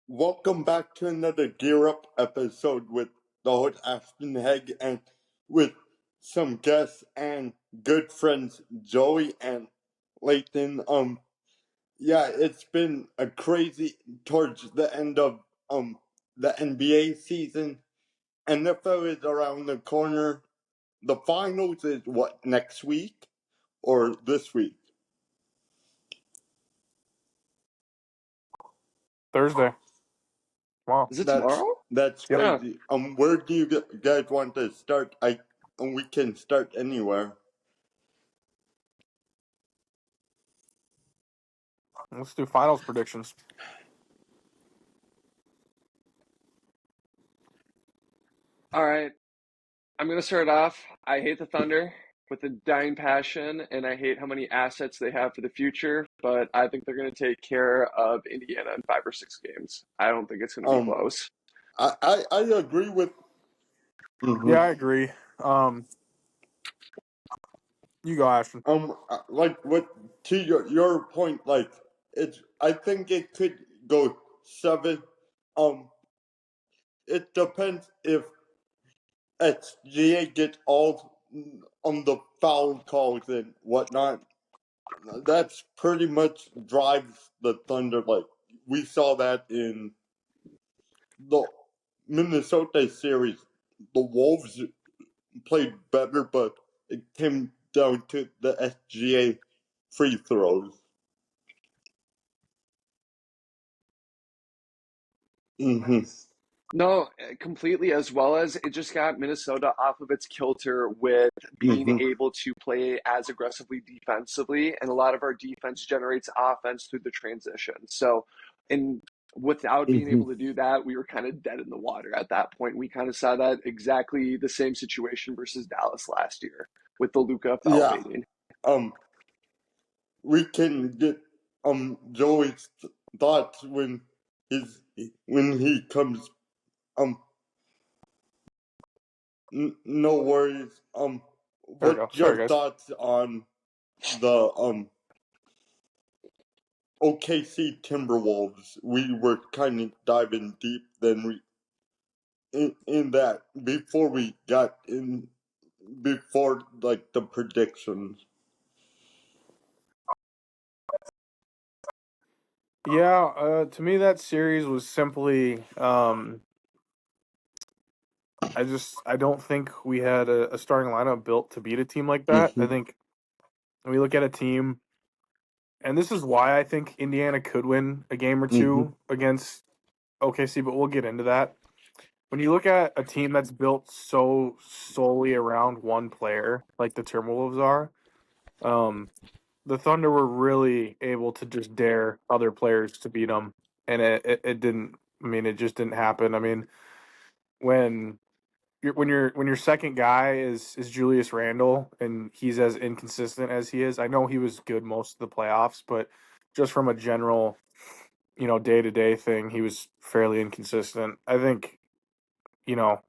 Welcome back to another Gear Up episode with the host Ashton Hegg and with some guests and good friends Joey and Layton. Yeah, it's been a crazy towards the end of the NBA season. NFL is around the corner. The finals is what, next week or this week? Thursday. Wow. Is it That's tomorrow? that's Yep. Yeah. crazy. Where do you guys want to start? We can start anywhere. Let's do finals predictions. All right. I'm going to start off. I hate the Thunder with a dying passion, and I hate how many assets they have for the future, but I think they're going to take care of Indiana in 5 or 6 games. I don't think it's going to be close. I agree with. Yeah, I agree. You go, Ashton. Like what to your point, like I think it could go 7. It depends if SGA gets all on the foul calls and whatnot. That's pretty much drives the Thunder. Like we saw that in the Minnesota series. The Wolves played better, but it came down to the SGA free throws. Mm-hmm. No, completely, as well as it just got Minnesota off of its kilter with being Mm-hmm. able to play as aggressively defensively, and a lot of our defense generates offense through the transition. So, and without being Mm-hmm. able to do that, we were kind of dead in the water at that point. We kind of saw that exactly the same situation versus Dallas last year with the Luka foul Yeah. baiting. We can get Joey's thoughts when he comes. Um, no worries. There we go. What's Sorry, your guys. thoughts on the OKC Timberwolves? We were kind of diving deep then in that before we got in before like the predictions. Yeah, to me that series was simply I don't think we had a starting lineup built to beat a team like that. I think when we look at a team, and this is why I think Indiana could win a game or two against OKC, but we'll get into that. When you look at a team that's built so solely around one player, like the Timberwolves are, the Thunder were really able to just dare other players to beat them, and it didn't. I mean, it just didn't happen. I mean, when when your second guy is Julius Randle and he's as inconsistent as he is, I know he was good most of the playoffs, but just from a general, day to day thing, he was fairly inconsistent. I think, you know,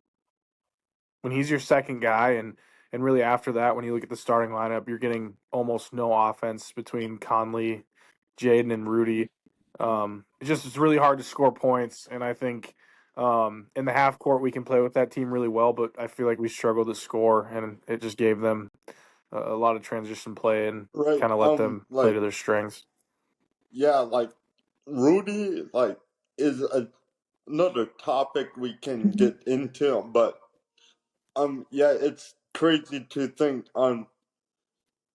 when he's your second guy and really after that, when you look at the starting lineup, you're getting almost no offense between Conley, Jaden, and Rudy. It's really hard to score points, and I think in the half court we can play with that team really well, but I feel like we struggled to score, and it just gave them a lot of transition play and Right. kind of let them play Like to their strengths. yeah, like Rudy, like is another topic we can get into, but yeah, it's crazy to think on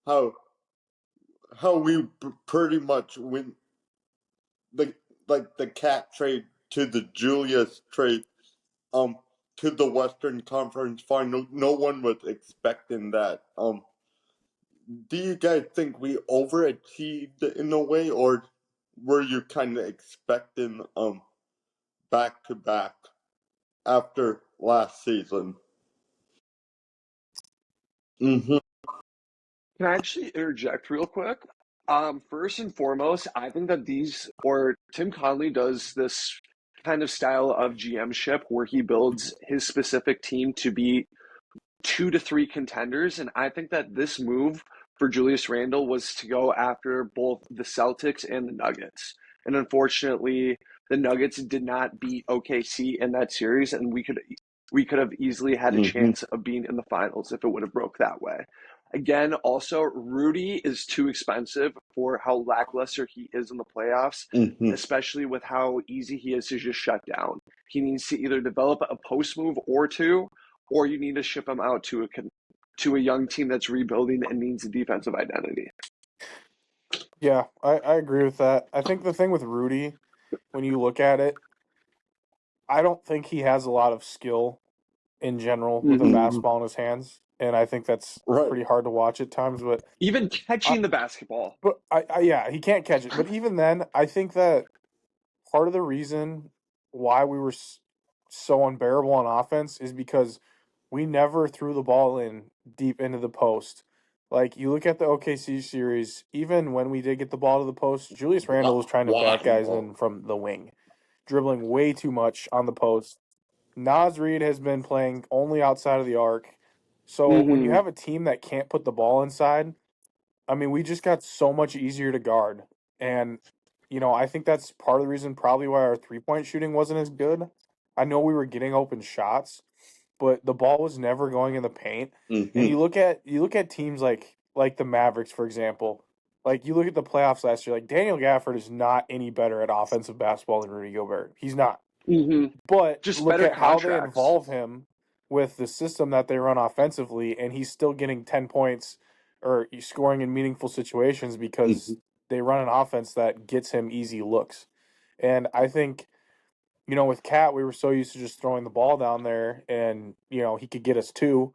how we pretty much win the the cat trade to the Julius trade um to the Western Conference Final. No one was expecting that. Do you guys think we overachieved in a way, or were you kind of expecting back to back after last season? Mm-hmm. Can I actually interject real quick? First and foremost, I think that Tim Conley does this kind of style of GM-ship where he builds his specific team to be 2 to 3 contenders. And I think that this move for Julius Randle was to go after both the Celtics and the Nuggets. And unfortunately, the Nuggets did not beat OKC in that series, and we could have easily had a Mm-hmm. chance of being in the finals if it would have broke that way. Again, also Rudy is too expensive for how lackluster he is in the playoffs, Mm-hmm. especially with how easy he is to just shut down. He needs to either develop a post move or two, or you need to ship him out to a young team that's rebuilding and needs a defensive identity. Yeah, I agree with that. I think the thing with Rudy, when you look at it, I don't think he has a lot of skill in general with a Mm-hmm. Mm-hmm. basketball in his hands, and I think that's Right. pretty hard to watch at times. Even I, catching the basketball. yeah, he can't catch it. But even then, I think that part of the reason why we were so unbearable on offense is because we never threw the ball in deep into the post. Like you look at the OKC series, even when we did get the ball to the post, Julius Randle was trying to back Why guys though? in from the wing, dribbling way too much on the post. Naz Reid has been playing only outside of the arc. So when you Mm-hmm. have a team that can't put the ball inside, I mean, we just got so much easier to guard. And, I think that's part of the reason probably why our 3-point shooting wasn't as good. I know we were getting open shots, but the ball was never going in the paint. And Mm-hmm. you look at teams like the Mavericks, for example. Like you look at the playoffs last year, like Daniel Gafford is not any better at offensive basketball than Rudy Gobert. He's not. Mm-hmm. But Just look better at how they contracts. involve him with the system that they run offensively, and he's still getting 10 points or he's scoring in meaningful situations Mm-hmm. because they run an offense that gets him easy looks. And I think, with Cat, we were so used to just throwing the ball down there and, he could get us two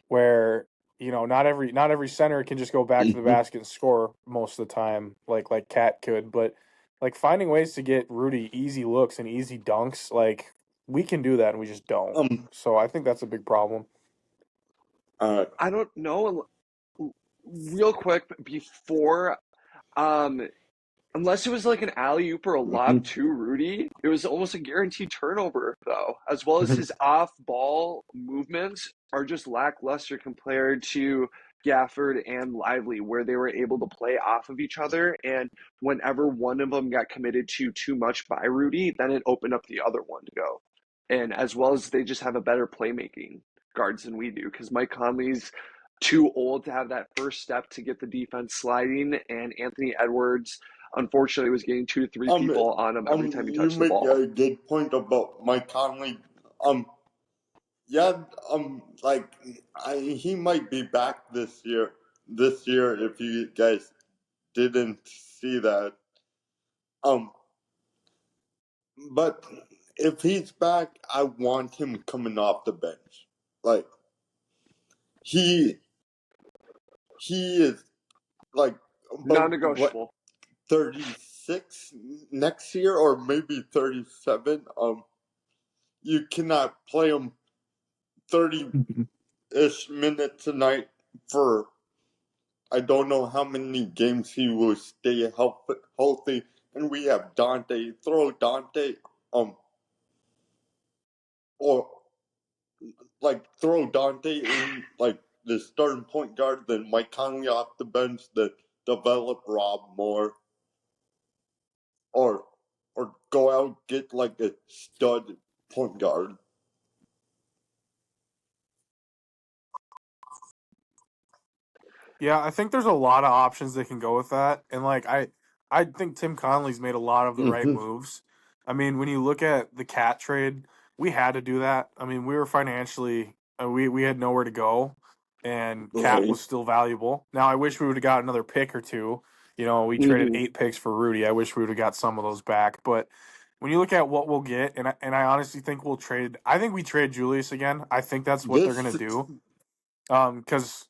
where not every center can just go back to the Mm-hmm. basket and score most of the time like Cat could, but like finding ways to get Rudy easy looks and easy dunks, like we can do that and we just don't. Um. So I think that's a big problem. Uh. I don't know. Real quick before, um, unless it was like an alley oop or a lob Mm-hmm. to Rudy, it was almost a guaranteed turnover, though, as well as his off ball movements are just lackluster compared to Gafford and Lively, where they were able to play off of each other. And whenever one of them got committed to too much by Rudy, then it opened up the other one to go. And as well as they just have a better playmaking guards than we do, because Mike Conley's too old to have that first step to get the defense sliding, and Anthony Edwards unfortunately was getting two to three Um. people on him every time he You touched the make ball. a good point about Mike Conley. Um. Yeah. Like, he might be back this year. This year, if you guys didn't see that. Um. But if he's back, I want him coming off the bench. Like, he he is like about what, Non-negotiable. 36 next year or maybe 37. You cannot play him 30-ish minutes a night for I don't know how many games he will stay healthy. And we have Dante. Throw Dante, or like throw Dante in like the starting point guard, then Mike Conley off the bench, then develop Rob more, or go out get like a stud point guard. Yeah, I think there's a lot of options they can go with that, and like I think Tim Conley's made a lot of the right Mm-hmm. moves. I mean, when you look at the Cat trade, we had to do that. I mean, we were financially we had nowhere to go, and Cat Right. was still valuable. Now, I wish we would have got another pick or two. We traded Mm-hmm. 8 picks for Rudy. I wish we would have got some of those back, but. When you look at what we'll get, and I honestly think we'll trade. I think we trade Julius again. I think that's what they're gonna This. do. Because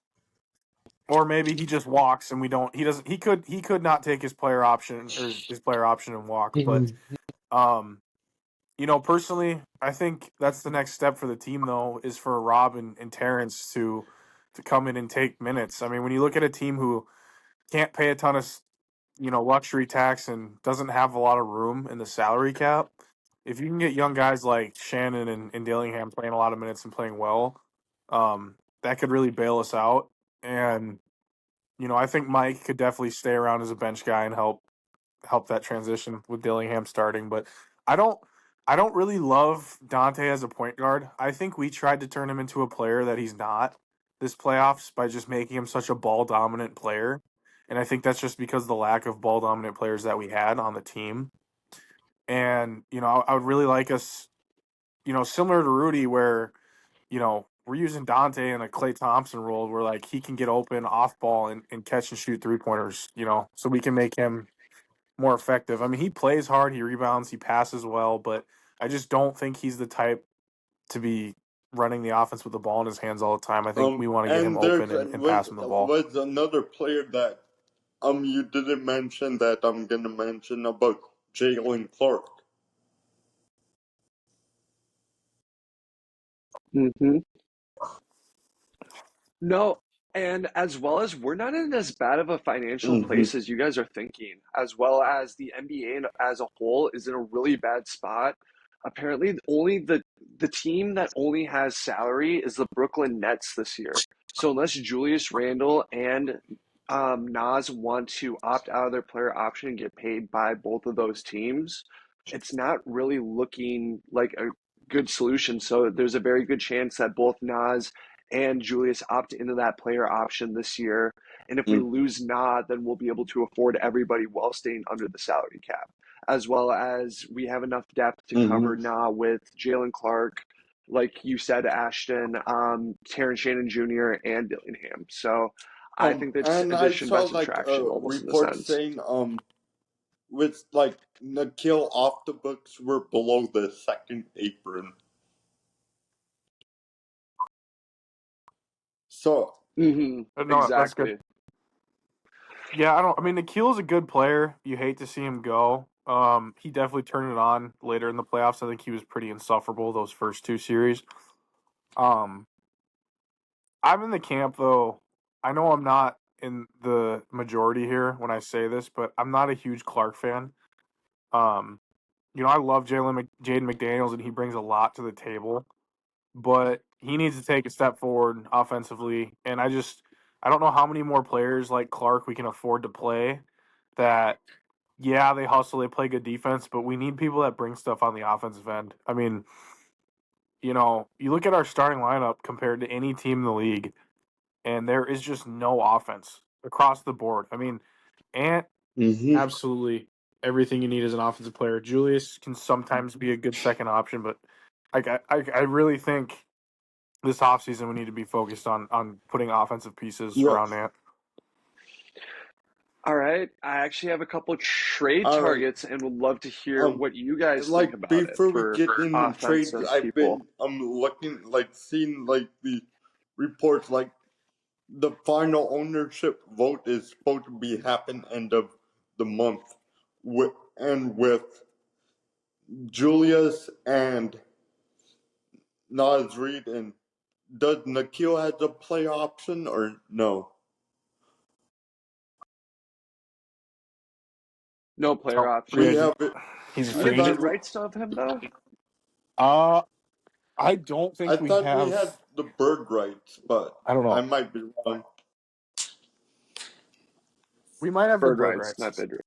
or maybe he just walks and we don't. He doesn't. He could not take his player option or his player option and walk. But um, personally, I think that's the next step for the team though is for Rob and Terrence to come in and take minutes. I mean, when you look at a team who can't pay a ton of luxury tax and doesn't have a lot of room in the salary cap, if you can get young guys like Shannon and Dillingham playing a lot of minutes and playing well, that could really bail us out. And I think Mike could definitely stay around as a bench guy and help help that transition with Dillingham starting. But I don't really love Dante as a point guard. I think we tried to turn him into a player that he's not this playoffs by just making him such a ball dominant player. And I think that's just because of the lack of ball dominant players that we had on the team. And, I would really like us, similar to Rudy, where, we're using Dante in a Klay Thompson role where, like, he can get open off ball and catch and shoot 3-pointers, so we can make him more effective. I mean, he plays hard, he rebounds, he passes well, but I just don't think he's the type to be running the offense with the ball in his hands all the time. I think we want to get him And open and pass him the ball. was another player that you didn't mention that I'm gonna mention about Jalen Clark. Mm-hmm. No, and as well as we're not in as bad of a financial place as you guys are thinking, as well as the NBA as a whole is in a really bad spot. Apparently, only the team that only has salary is the Brooklyn Nets this year. So unless Julius Randle and Nas want to opt out of their player option and get paid by both of those teams, it's not really looking like a good solution. So there's a very good chance that both Nas and Julius opt into that player option this year. And if we lose Nah, then we'll be able to afford everybody while staying under the salary cap, as well as we have enough depth to cover Nah with Jalen Clark, like you said, Ashton, Terrence Shannon Jr., and Dillingham. So I think that's And I addition by saw like subtraction a almost in a report sense. saying with like Nikhil off the books, we're below the second apron. So But no, that's good. Exactly. Yeah, I mean, Nikhil's a good player. You hate to see him go. He definitely turned it on later in the playoffs. I think he was pretty insufferable those first two series. Um, I'm in the camp though. I know I'm not in the majority here when I say this, but I'm not a huge Clark fan. Um, I love Jaden McDaniels, and he brings a lot to the table, but he needs to take a step forward offensively. And I don't know how many more players like Clark we can afford to play that. Yeah, they hustle, they play good defense, but we need people that bring stuff on the offensive end. I mean, you look at our starting lineup compared to any team in the league, and there is just no offense across the board. I mean, Ant, absolutely everything you need as an offensive player. Julius can sometimes be a good second option, but I really think this offseason we need to be focused on putting offensive pieces yes. around Ant. All right. I actually have a couple trade All right. targets and would love to hear what you guys think Like about it before we for get in trades, offensive I've people. been looking like seeing like the reports like the final ownership vote is supposed to be happen end of the month, with Julius and Nas Reed. And does Nikhil have a play option or no? No player Oh, free We option. have agent. it. He's a Do we free have I agent. bid thought rights of him though? I don't I think we thought we have. had the bird rights, but I don't I know. might be wrong. We might have the Bird bird rights, rights. not bid rights.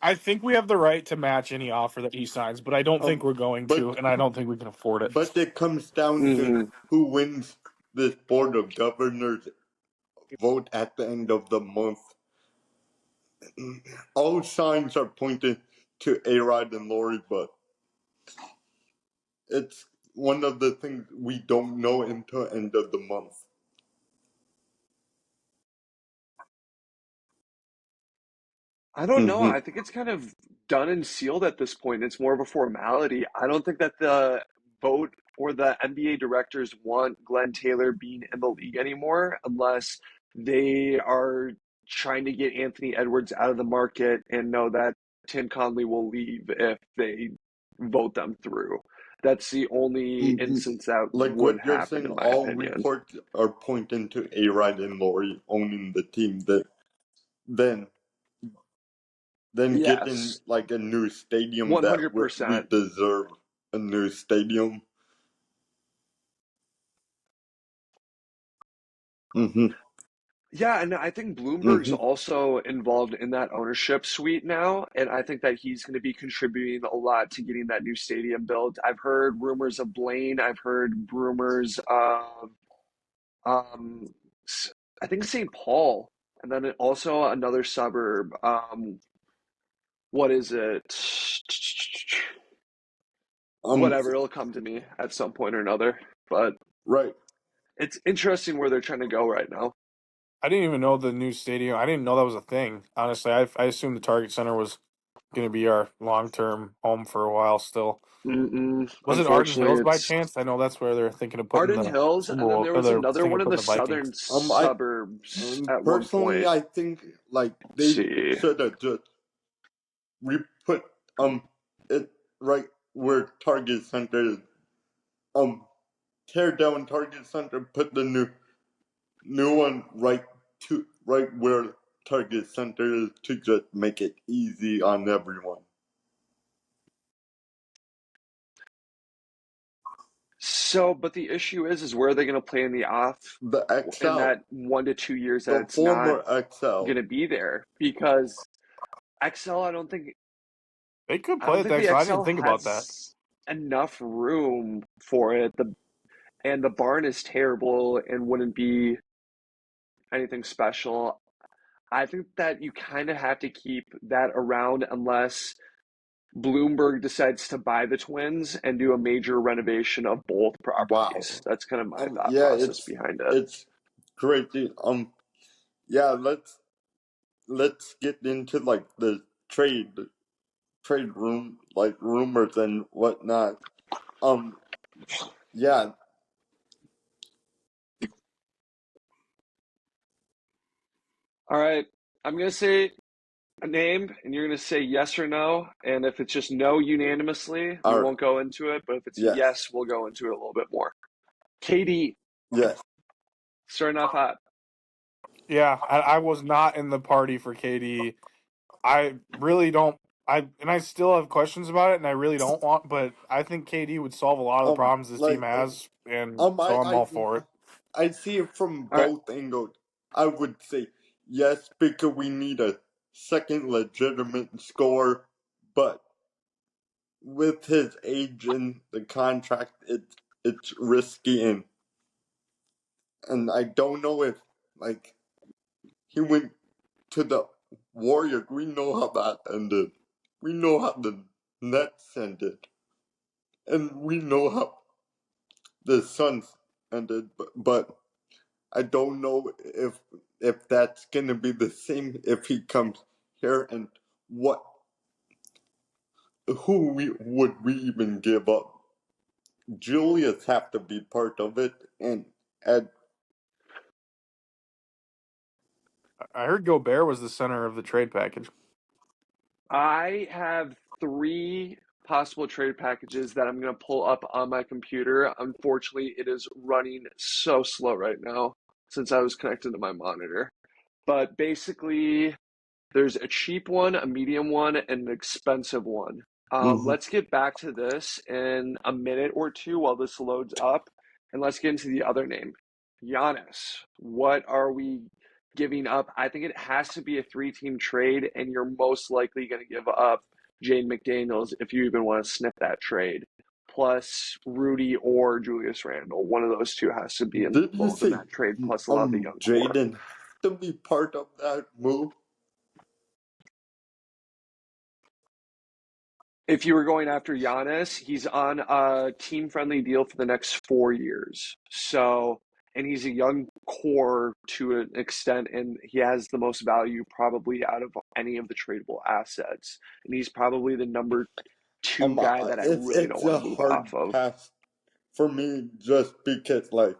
I think we have the right to match any offer that he signs, but I don't think we're going to, But and I don't think we can afford it. it comes down to Mm-hmm. who wins this board of governors vote at the end of the month. All signs are pointing to A-Rod and Lori, but it's one of the things we don't know until end of the month. I don't know. I think it's kind of done and sealed at this point. It's more of a formality. I don't think that the vote or the NBA directors want Glenn Taylor being in the league anymore unless they are trying to get Anthony Edwards out of the market and know that Tim Conley will leave if they vote them through. That's the only instance that Like would what you're happen, saying, in my all opinion. reports are pointing to A-Rod and Lori owning the team. That then getting Yes, like a new stadium that we 100%. deserve a new stadium. Yeah, and I think Bloomberg's also involved in that ownership suite now, and I think that he's going to be contributing a lot to getting that new stadium built. I've heard rumors of Blaine. I've heard rumors of, um, I think St. Paul, and then also another suburb. What is it? Um, Whatever, it'll come to me at some point or another. But right. it's interesting where they're trying to go right now. I didn't even know the new stadium. I didn't know that was a thing. Honestly, I assumed the Target Center was going to be our long term home for a while. Still, was it Arden Unfortunately, Hills by it's chance? I know that's where they're thinking of putting Arden the Hills, and then Timberwolves, there or was they're another thinking one of in putting the the Vikings. southern I suburbs at one personally, point. I think like Let's they see. should have just re-put it right where Target Center is. Tear down Target Center, put the new one right where Target Center is to just make it easy on everyone. So, but the issue is where are they going to play in the off The in XL, that 1 to 2 years that the it's not former XL. going to be there? Because XL, They could I play don't at think the the XL. I didn't XL think about that. has enough room for it. The barn is terrible and wouldn't be anything special. I think that you kind of have to keep that around unless Bloomberg decides to buy the Twins and do a major renovation of both properties. Wow. That's kind of my thought Yeah, process behind it. it's crazy. Yeah, let's get into like the trade room, like rumors and whatnot. Um, yeah, All right, I'm going to say a name and you're going to say yes or no. And if it's just no unanimously, we all right, won't go into it. But if it's yes, yes, we'll go into it a little bit more. KD, yes. starting off hot. Yeah, I was not in the party for KD. I really don't. I still have questions about it, and I really don't want. But I think KD would solve a lot of the problems this team Like, has, and so I'm I all for it. I see it from All right. both angles. I would say yes because we need a second legitimate scorer, but with his age and the contract, it's risky and I don't know if like he went to the Warriors. We know how that ended. We know how the Nets ended, and we know how the Suns ended. But I don't know if that's gonna be the same if he comes here and what would we even give up? Julius have to be part of it and add. I heard Gobert was the center of the trade package. I have three possible trade packages that I'm going to pull up on my computer. Unfortunately, it is running so slow right now since I was connected to my monitor. But basically, there's a cheap one, a medium one, and an expensive one. Mm-hmm. Let's get back to this in a minute or two while this loads up, and let's get into the other name, Giannis. What are we giving up? I think it has to be a three-team trade, and you're most likely going to give up Jaden McDaniels if you even want to sniff that trade. Plus Rudy or Julius Randle. One of those two has to be Did you involved in say that trade, plus a lot of the young core. Jaden has to be part of that move? If you were going after Giannis, he's on a team-friendly deal for the next 4 years. So, and he's a young core to an extent, and he has the most value probably out of any of the tradable assets. And he's probably the number two guy that I really don't It's want a to move hard off of. pass for me just because like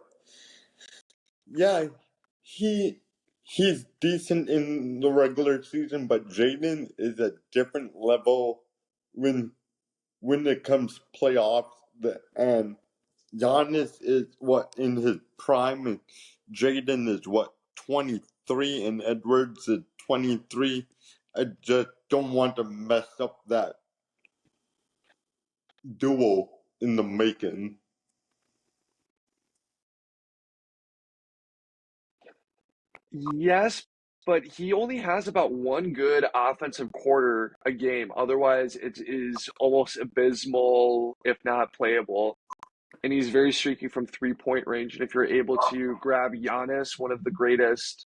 yeah, he he's decent in the regular season, but Jaden is a different level when it comes playoffs. And Giannis is what in his prime, and Jaden is what 23, and Edwards is 23. I just don't want to mess up that duo in the making. Yes, but he only has about one good offensive quarter a game. Otherwise, it is almost abysmal, if not playable. And he's very streaky from 3-point range. And if you're able to grab Giannis, one of the greatest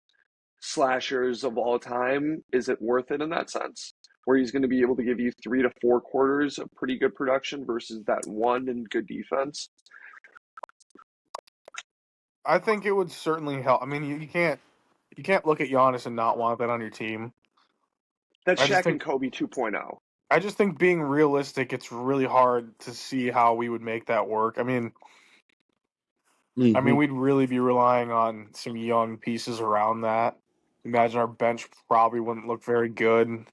slashers of all time, is it worth it in that sense? Where he's going to be able to give you 3 to 4 quarters of pretty good production versus that one and good defense. I think it would certainly help. I mean, you can't look at Giannis and not want that on your team. That's I just Shaq and think Kobe 2.0. I just think being realistic, it's really hard to see how we would make that work. Mm-hmm. We'd really be relying on some young pieces around that. Imagine our bench probably wouldn't look very good.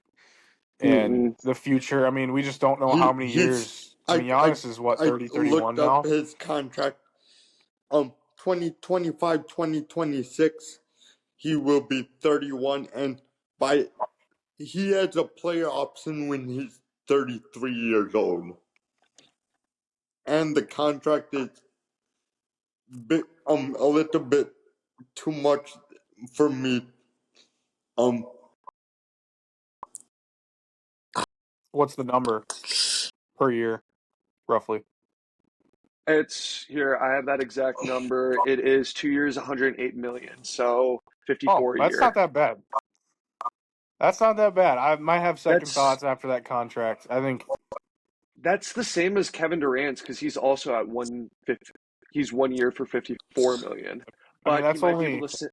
And Mm-mm. the future, we just don't know how many He's years. Giannis is what, I 30, 31 looked up now? his contract. 2025, 2026, he will be 31, and by he has a player option when he's 33 years old, and the contract is a little bit too much for me. What's the number per year, roughly? It's here. I have that exact number. It is 2 years, 108 million. So Oh, 54 a that's not year. that bad. That's not that bad. I might have second That's thoughts after that contract. I think, that's the same as Kevin Durant's because he's also at 150. He's 1 year for 54 million. But he that's might be able only. to.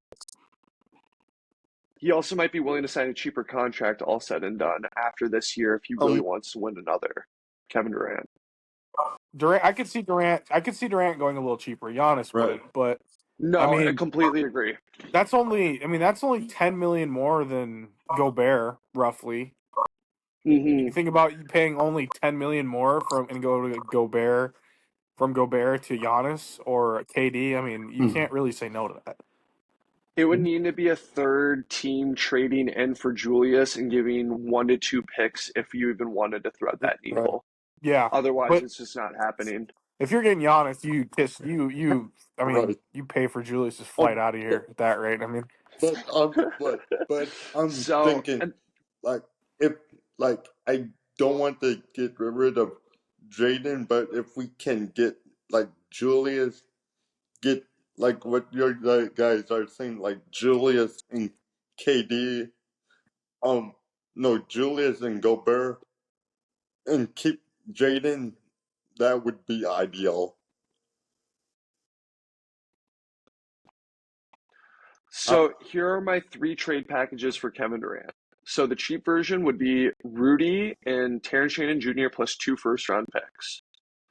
He also might be willing to sign a cheaper contract, all said and done, after this year if he really Um, wants to win another. Kevin Durant. Durant. I could see Durant. I could see Durant going a little cheaper. Giannis right. wouldn't, but I No, I mean, completely agree. that's only. That's only 10 million more than Gobert, roughly. You Hmm. think about you paying only 10 million more from and go to Gobert from Gobert to Giannis or KD. You Mhm. can't really say no to that. It would need to be a third team trading in for Julius and giving 1 to 2 picks if you even wanted to thread that Right. needle. Yeah, Otherwise, but it's just not happening. if you're getting Giannis, you kiss you. Right. You pay for Julius's flight Um, out of here at that rate. but I'm So, thinking, and like, if, like, I don't want to get rid of Jaden, but if we can get, like, Julius, get, like, what your guys are saying, like, Julius and KD, no, Julius and Gobert, and keep Jaden, that would be ideal. Uh, so here are my 3 trade packages for Kevin Durant. So the cheap version would be Rudy and Terrence Shannon Jr. plus 2 first-round picks.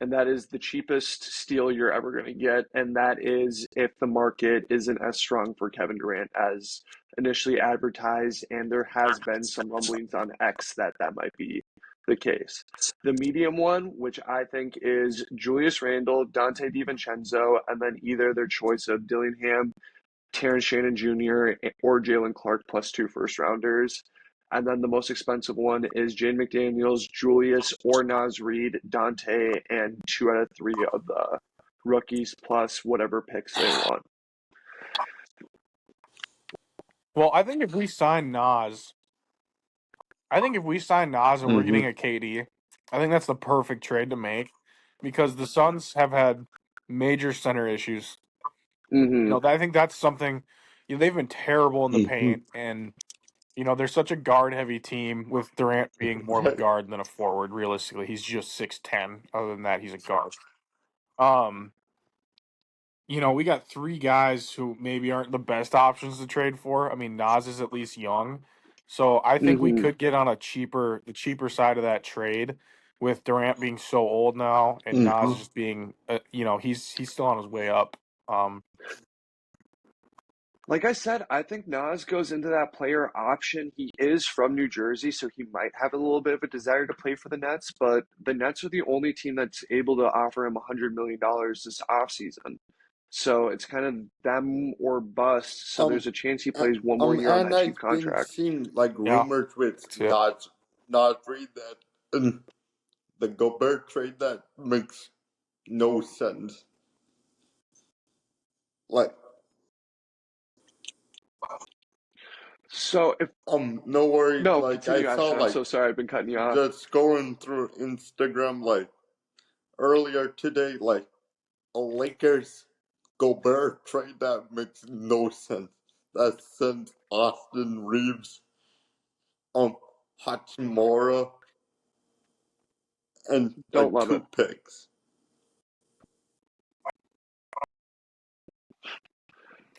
And that is the cheapest steal you're ever going to get. And that is if the market isn't as strong for Kevin Durant as initially advertised. And there has been some rumblings on X that that might be the case. The medium one, which I think is Julius Randle, Dante DiVincenzo, and then either their choice of Dillingham, Terrence Shannon Jr., or Jalen Clark plus 2 first-rounders. And then the most expensive one is Jane McDaniels, Julius, or Naz Reid, Dante, and 2 out of 3 of the rookies plus whatever picks they want. Well, I think if we sign Nas, and we're mm-hmm. getting a KD, I think that's the perfect trade to make because the Suns have had major center issues. Mm-hmm. I think that's something. They've been terrible in the Mm-hmm. paint, and they're such a guard heavy team with Durant being more of a Right. guard than a forward. Realistically, he's just 6'10". Other than that, he's a guard. Um, we got 3 guys who maybe aren't the best options to trade for. Nas is at least young, so I think we Mm-hmm. could get on the cheaper side of that trade with Durant being so old now and Mm-hmm. Nas just being, he's still on his way up. Um, Like I said, I think Nas goes into that player option. He is from New Jersey, so he might have a little bit of a desire to play for the Nets, but the Nets are the only team that's able to offer him $100 million this offseason. So it's kind of them or bust. So Um, there's a chance he plays one more year on and that cheap I've been contract. seeing, like, yeah, rumors with see it. Nas Reid that the Gobert trade that makes no sense. Like, So if No worries. no, Like I continue, saw, Ashton. I'm like so sorry. I've been cutting you off. just going through Instagram, like earlier today, like a Lakers Gobert trade that makes no sense. That sends Austin Reeves, Hachimura, and Don't love it. two picks.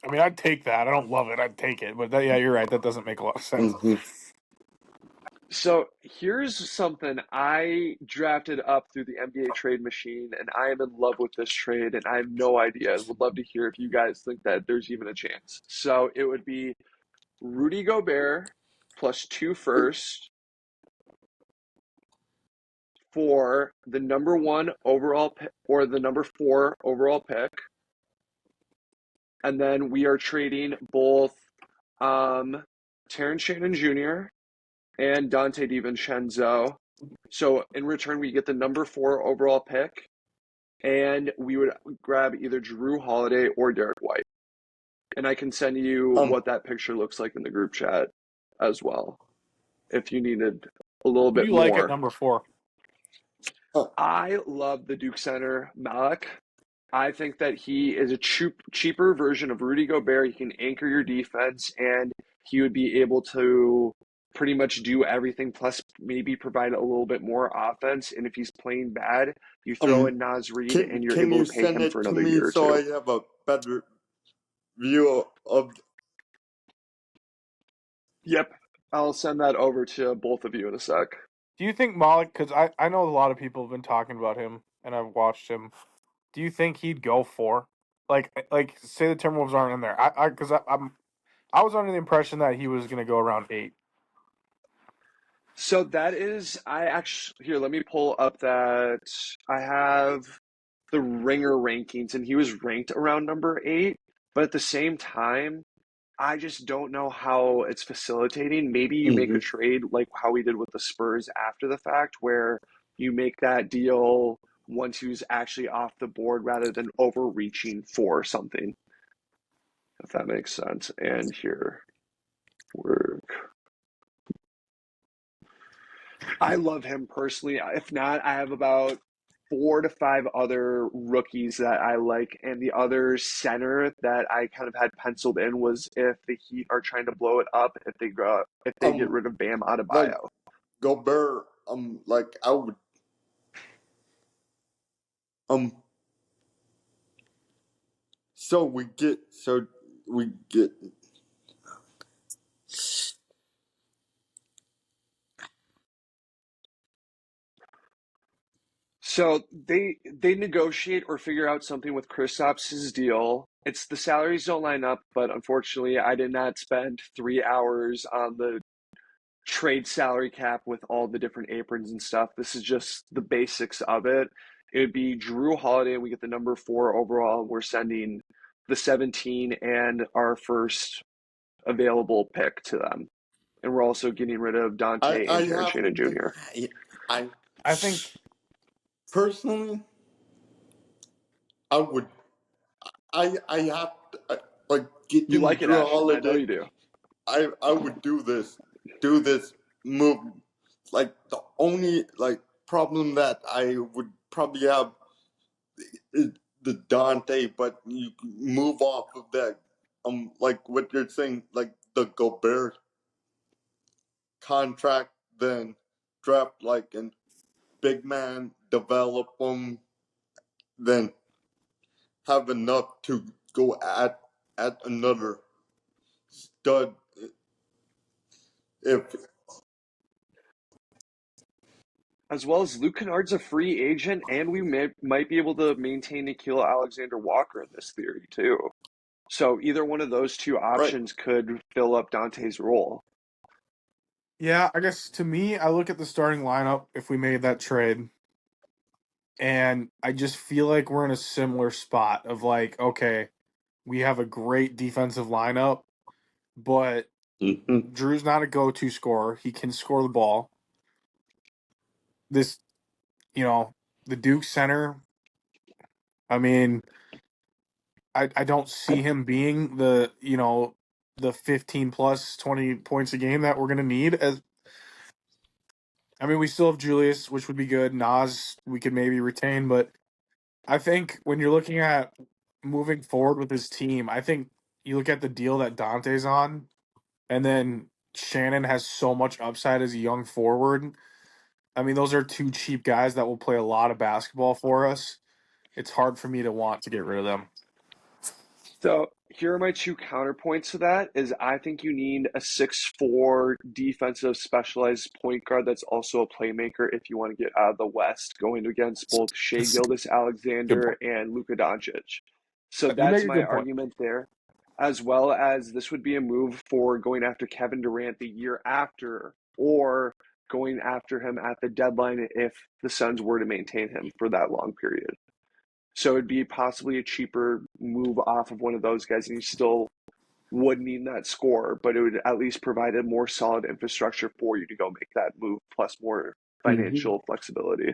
I mean, I'd take that. I don't love it. I'd take it, but yeah, you're right. That doesn't make a lot of sense. Mm-hmm. So here's something I drafted up through the NBA trade machine, and I am in love with this trade, and I have no idea. I would love to hear if you guys think that there's even a chance. So it would be Rudy Gobert plus two first for the number one overall pick or the number four overall pick. And then we are trading both Terrence Shannon Jr. and Dante DiVincenzo. So in return, we get the number four overall pick, and we would grab either Drew Holiday or Derek White. And I can send you Um, what that picture looks like in the group chat as well, if you needed a little Who do bit you like at more. number 4? uh, I love the Duke center, Malik. I think that he is a cheaper version of Rudy Gobert. He can anchor your defense, and he would be able to pretty much do everything, plus maybe provide a little bit more offense. And if he's playing bad, you throw in Naz Reid, and you're can able you to pay send him for it to another me year or so two. I have a better view of? Yep, I'll send that over to both of you in a sec. Do you think Malik? Because I know a lot of people have been talking about him, and I've watched him. Do you think he'd go 4? Like say the Timberwolves aren't in there. I was under the impression that he was going to go around 8. So that is, I actually, here, let me pull up that. I have the Ringer rankings, and he was ranked around number 8. But at the same time, I just don't know how it's facilitating. Maybe you make a Mm-hmm. trade like how we did with the Spurs after the fact, where you make that deal once he's actually off the board rather than overreaching for something, if that makes sense. And here, we're I love him personally. If not, I have about 4 to 5 other rookies that I like, and the other center that I kind of had penciled in was if the Heat are trying to blow it up, if they get Um, rid of Bam like Adebayo. Gobert, like I would, um, so we get, So they negotiate or figure out something with Kristaps' deal. It's the salaries don't line up, but unfortunately, I did not spend 3 hours on the trade salary cap with all the different aprons and stuff. This is just the basics of it. It would be Drew Holiday. We get the number four overall. We're sending the 17 and our first available pick to them. And we're also getting rid of Dante I and Terrence have, Shannon Jr. I I think personally, I would, I have to, like You getting like it, Drew Ashton. I know Holiday. you do. I would do this move. Like the only like problem that I would probably have is the Dante, but you move off of that. Like what you're saying, like the Gobert contract, then draft like a big man, develop them, then have enough to go at another stud. If As well as Luke Kennard's a free agent, and we might be able to maintain Nikhil Alexander Walker in this theory, too. So either one of those two right, options could fill up Dante's role. yeah. I guess to me, I look at the starting lineup if we made that trade, and I just feel like we're in a similar spot of like, okay, we have a great defensive lineup, but mm-hmm. Drew's not a go-to scorer. He can score the ball. This, the Duke center. I mean, I don't see him being the the 15 plus 20 points a game that we're going to need. I mean, we still have Julius, which would be good. Nas, we could maybe retain, but I think when you're looking at moving forward with his team, I think you look at the deal that Dante's on, and then Shannon has so much upside as a young forward. I mean, those are two cheap guys that will play a lot of basketball for us. It's hard for me to want to get rid of them. So here are my two counterpoints to that is I think you need a 6'4" defensive specialized point guard that's also a playmaker if you want to get out of the West, going against both Shea That's good Gilgeous-Alexander point. and Luka Doncic. So You make that's a my good point. argument there, as well as this would be a move for going after Kevin Durant the year after, or going after him at the deadline if the Suns were to maintain him for that long period. So it'd be possibly a cheaper move off of one of those guys, and you still would need that score, but it would at least provide a more solid infrastructure for you to go make that move, plus more Mm-hmm. financial flexibility.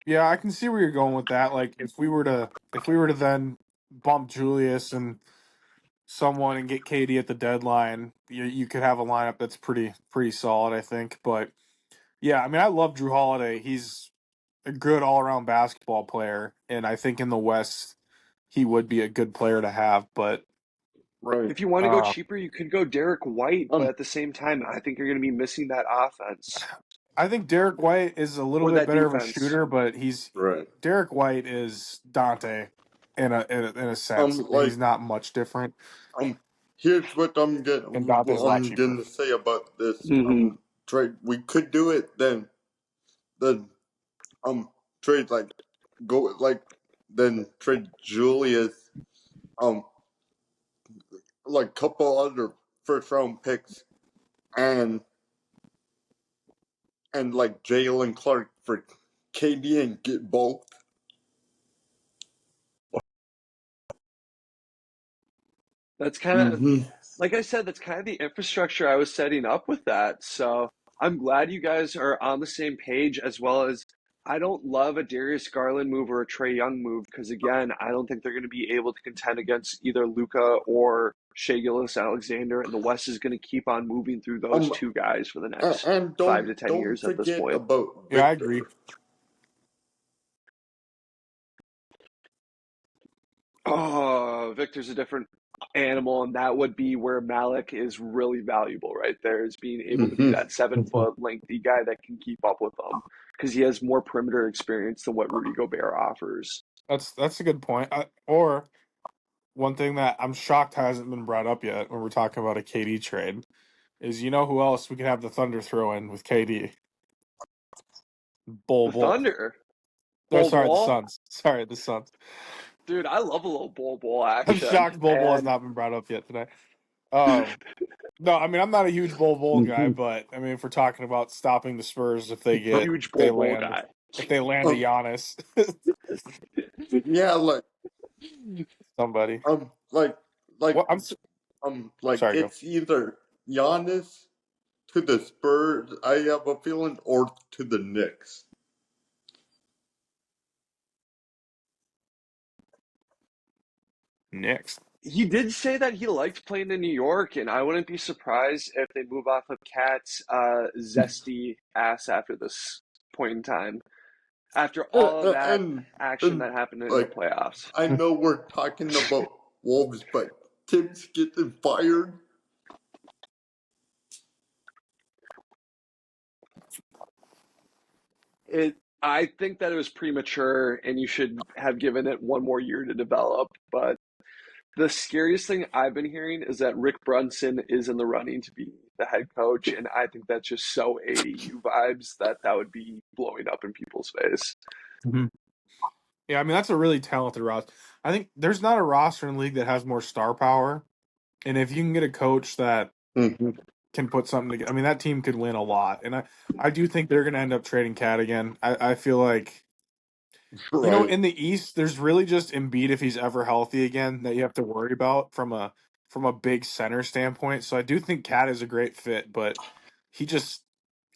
Yeah, I can see where you're going with that. Like if we were to then bump Julius and someone and get KD at the deadline, you could have a lineup that's pretty solid, I think. But yeah, I mean, I love Drew Holiday. He's a good all around basketball player, and I think in the West he would be a good player to have. But Right. If you want to go uh, cheaper, you could go Derek White, but Um. at the same time, I think you're going to be missing that offense I think Derek White is a little or bit that better of a defense. shooter, but he's Right. Derek White is Dante in a sense. He's Like not much different, um. Here's what and Dante's a lot I'm cheaper. gonna say about this Mm-hmm. trade. We could do it then trade like go like then trade Julius um like couple other first round picks and like Jalen Clark for KD and get both. That's kind of, Mm-hmm. like I said, that's kind of the infrastructure I was setting up with that. So I'm glad you guys are on the same page, as well as I don't love a Darius Garland move or a Trey Young move because, again, I don't think they're going to be able to contend against either Luca or Shea Gilgeous-Alexander, and the West is going to keep on moving through those Um two guys for the next and 5 to 10 years don't at this forget point. about Yeah, I agree. Victor. Oh, Victor's a different animal, and that would be where Malik is really valuable right there, is being able to be Mm-hmm. that 7 foot lengthy guy that can keep up with them because he has more perimeter experience than what Rudy Gobert offers. That's a good point. Or one thing that I'm shocked hasn't been brought up yet when we're talking about a KD trade is who else we could have the Thunder throw in with KD? Bol The Bol. Thunder, Or Bol sorry, the Bol, Suns. Sorry, the Suns. dude, I love a little Bol I'm action, shocked Bol Bol has and not been brought up yet today. Um, no, I mean I'm not a huge Bol guy, Mm-hmm. but I mean if we're talking about stopping the Spurs if they get huge if they Bol land guy. if they land a Um Giannis yeah somebody. um like like What like sorry, go. it's either Giannis to the Spurs, I have a feeling, or to the Knicks. Next. He did say that he liked playing in New York, and I wouldn't be surprised if they move off of Cat's zesty ass after this point in time. After all of that And action and that happened in the like playoffs. I know we're talking about Wolves, but Tibbs getting fired. I think that it was premature and you should have given it one more year to develop. But the scariest thing I've been hearing is that Rick Brunson is in the running to be the head coach, and I think that's just so AAU vibes that that would be blowing up in people's face. Mhm. Yeah, I mean that's a really talented roster. I think there's not a roster in the league that has more star power, and if you can get a coach that Mm-hmm. can put something together, I mean that team could win a lot. And I do think they're going to end up trading Cat again. I feel like Right. in the East, there's really just Embiid if he's ever healthy again that you have to worry about from a big center standpoint. So I do think Cat is a great fit, but he just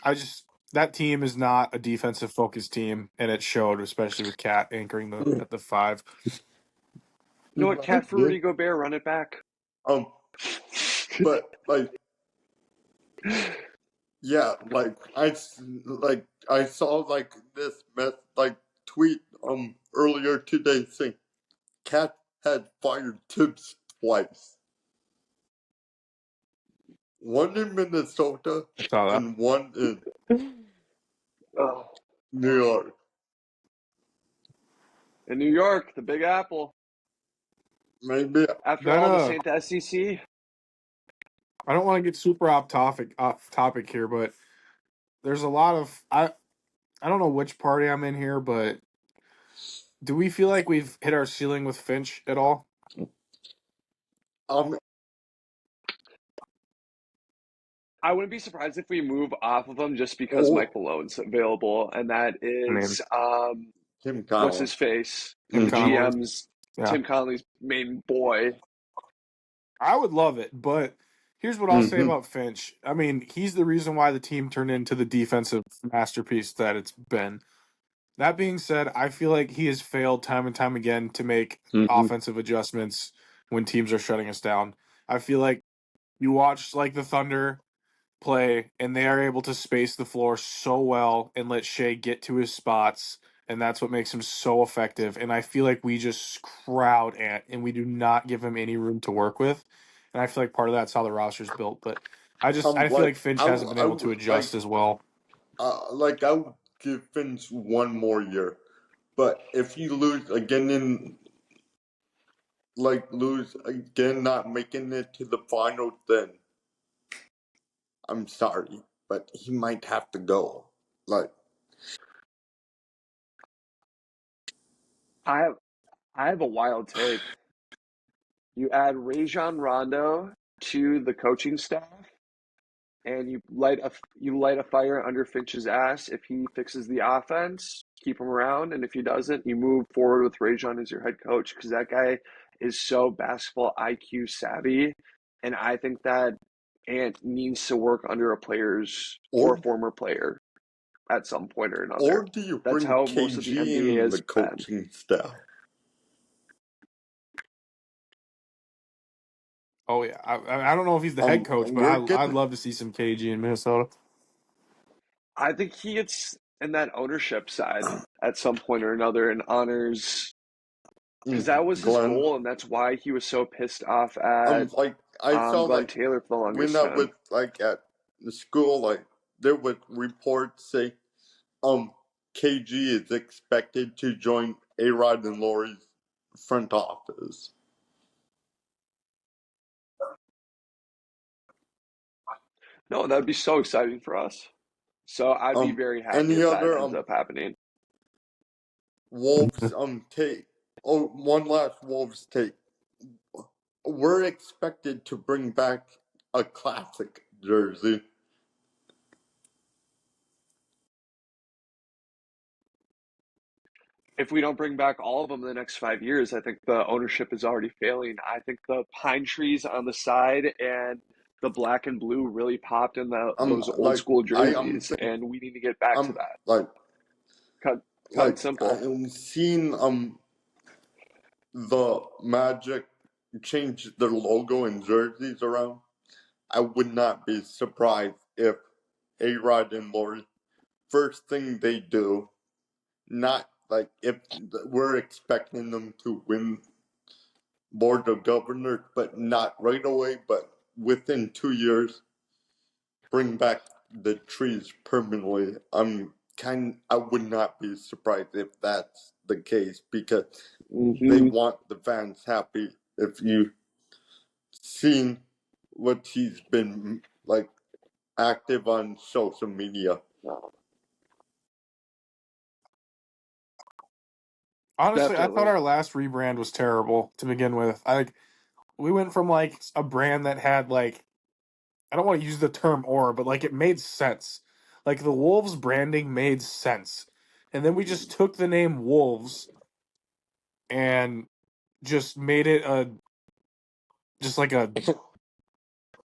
I just that team is not a defensive focused team, and it showed, especially with Cat anchoring the at the five. You know what, Cat for Yeah. Rudy Gobert, run it back. Um. but like, yeah, I saw like this tweet earlier today saying Cat had fired Tibbs twice. One in Minnesota I saw that. and one in Oh, New York. in New York, the Big Apple. Maybe After That all, this ain't the SEC. I don't want to get super off topic here, but there's a lot of I don't know which party I'm in here, but do we feel like we've hit our ceiling with Finch at all? um I wouldn't be surprised if we move off of him just because oh Mike Malone's available, and that I mean, is Tim what's Connell. his face, Tim the Mm-hmm. Connolly. GM's Yeah. Tim Connolly's main boy. I would love it, but here's what I'll say Mm-hmm. about Finch. I mean, he's the reason why the team turned into the defensive masterpiece that it's been. That being said, I feel like he has failed time and time again to make Mm-hmm. offensive adjustments when teams are shutting us down. I feel like you watch like the Thunder play and they are able to space the floor so well and let Shea get to his spots, and that's what makes him so effective. And I feel like we just crowd Ant and we do not give him any room to work with. And I feel like part of that's how the roster's built, but I feel like Finch hasn't been able to adjust as well. I would give Finch one more year, but if you lose again not making it to the finals, then I'm sorry, but he might have to go. Like, I have I have a wild take. You add Rajon Rondo to the coaching staff, and you light a fire under Finch's ass. If he fixes the offense, keep him around, and if he doesn't, you move forward with Rajon as your head coach because that guy is so basketball IQ savvy, and I think that Ant needs to work under a player's or a or former player at some point or or another. do you That's bring how most of the KG NBA in the has been. coaching staff? Oh yeah, I don't know if he's the head coach, but We're I'd getting love to see some KG in Minnesota. I think he gets in that ownership side at some point or another and honors because that was his Glenn. goal and that's why he was so pissed off at I saw Glenn Taylor for the when longest I was time. at the school, there was reports say KG is expected to join A-Rod and Lori's front office. No, that'd be so exciting for us. So I'd be very happy Any if that other ends up happening. Wolves take? Oh, one last Wolves take. We're expected to bring back a classic jersey. If we don't bring back all of them in the next 5 years, I think the ownership is already failing. I think the pine trees on the side and the black and blue really popped in those old school I am jerseys, saying and we need to get back to I'm that. like Cut and simple. I'm seeing the Magic change their logo and jerseys around. I would not be surprised if A-Rod and Lori, first thing they do, not like if we're expecting them to win Board of Governors, but not right away, but within 2 years, bring back the trees permanently. I would not be surprised if that's the case because they Mm-hmm. want the fans happy. If you seen what he's been active on social media. Honestly, I thought Definitely. our last rebrand was terrible to begin with. We went from like a brand that had like I don't want to use the term or, but like it made sense. Like the Wolves branding made sense. And then we just took the name Wolves and just made it a just like a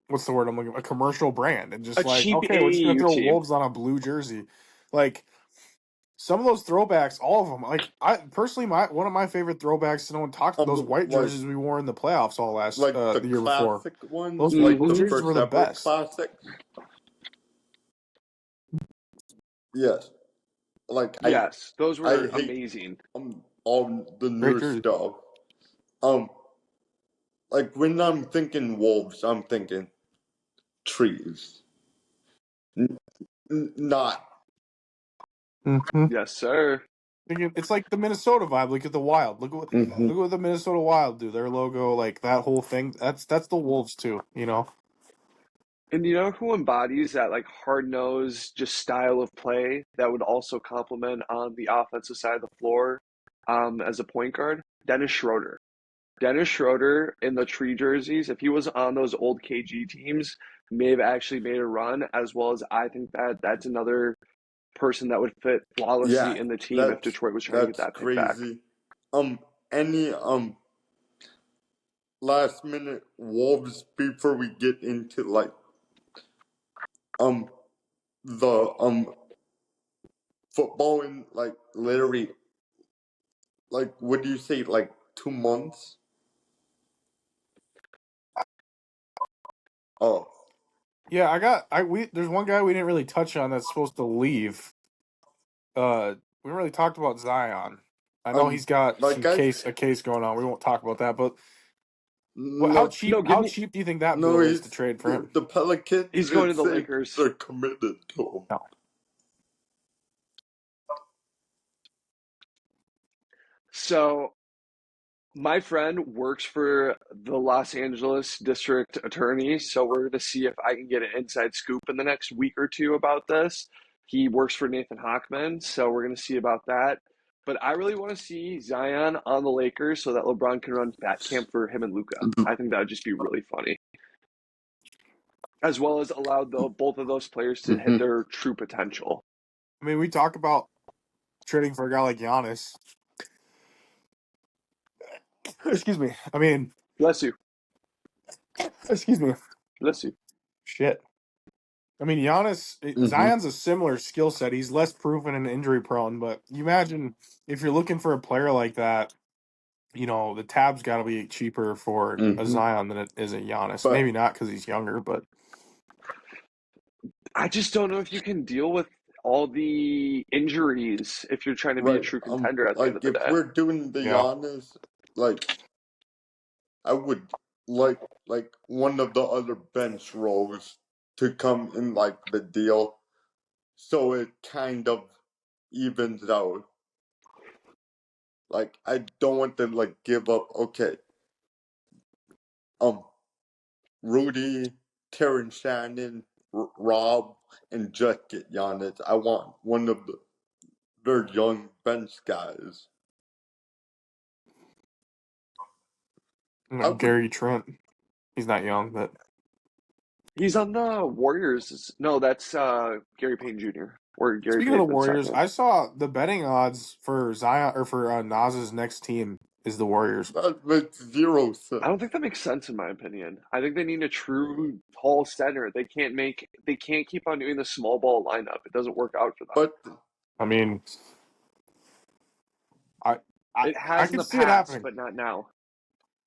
what's the word I'm looking for? A commercial brand and A just like, cheap okay, we're just gonna AAU throw team. Wolves on a blue jersey. Like some of those throwbacks, all of them. Like I personally, one of my favorite throwbacks. No one talked those white like jerseys we wore in the playoffs all last the the year before. classic ones, Those like blue the jerseys were first the ever best. classics. Yes, like Yes, those I were hate amazing. all the Great new jersey. stuff. Like when I'm thinking wolves, I'm thinking trees, not. Mm-hmm. Yes, sir. It's like the Minnesota vibe. Look at the Wild. Look at what the Minnesota Wild do. Their logo, like that whole thing. That's the Wolves too. You know. And you know who embodies that like hard nosed just style of play that would also complement on the offensive side of the floor as a point guard? Dennis Schroeder. Dennis Schroeder in the tree jerseys, if he was on those old KG teams, may have actually made a run, as well as I think that that's another person that would fit flawlessly Yeah, in the team if Detroit was trying to get that's that pick back. crazy. Any last minute wolves before we get into like the football in like literally like what do you say like 2 months? Oh, Yeah, there's one guy we didn't really touch on that's supposed to leave. We haven't really talked about Zion. I know he's got like a case going on. We won't talk about that, but no, No, give how me. cheap do you think that no, bill is to he's trade for him? the Pelicans. He's going to It the says Lakers. they're committed to him. No. So my friend works for the Los Angeles District Attorney, so we're going to see if I can get an inside scoop in the next week or two about this. He works for Nathan Hochman, so we're going to see about that. But I really want to see Zion on the Lakers so that LeBron can run fat camp for him and Luca. I think that would just be really funny, as well as allow both of those players to hit their true potential. I mean, we talk about trading for a guy like Giannis. Excuse me. I mean, Bless you. excuse me. Bless you. Shit. I mean, Zion's a similar skill set. He's less proven and injury prone, but you imagine if you're looking for a player like that, you know, the tab's got to be cheaper for a Zion than it is a Giannis. But Maybe not because he's younger, but I just don't know if you can deal with all the injuries if you're trying to be a right, true contender at the end like of the if day. we're doing the yeah. Giannis, like I would like one of the other bench roles to come in like the deal, so it kind of evens out. Like I don't want to like give up. Okay, Rudy, Terrence Shannon, Rob, and just get Giannis. I want one of their young bench guys. I would. Gary Trent. He's not young, but He's on the Warriors. No, that's Gary Payne Jr. or Gary speaking of the Payne the Warriors, second. I saw the betting odds for Zion or for Nas's next team is the Warriors. That makes zero sense. I don't think that makes sense in my opinion. I think they need a true tall center. They can't keep on doing the small ball lineup. It doesn't work out for them. But I mean, I I, It I has in could the see it past, happening. but not now.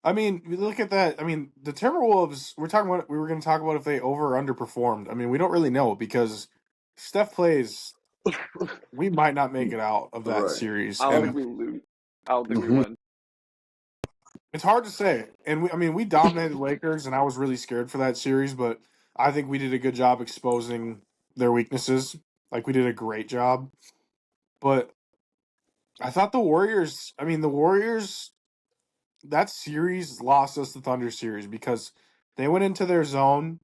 I mean, you look at that. I mean, the Timberwolves. We were going to talk about if they over or underperformed. I mean, we don't really know because Steph plays. We might not make it out of that right. series, I don't think and we lose. I don't think we win. it's hard to say. And I mean, we dominated Lakers, and I was really scared for that series. But I think we did a good job exposing their weaknesses. Like we did a great job. But I thought the Warriors. I mean, the Warriors. That series lost us the Thunder series because they went into their zone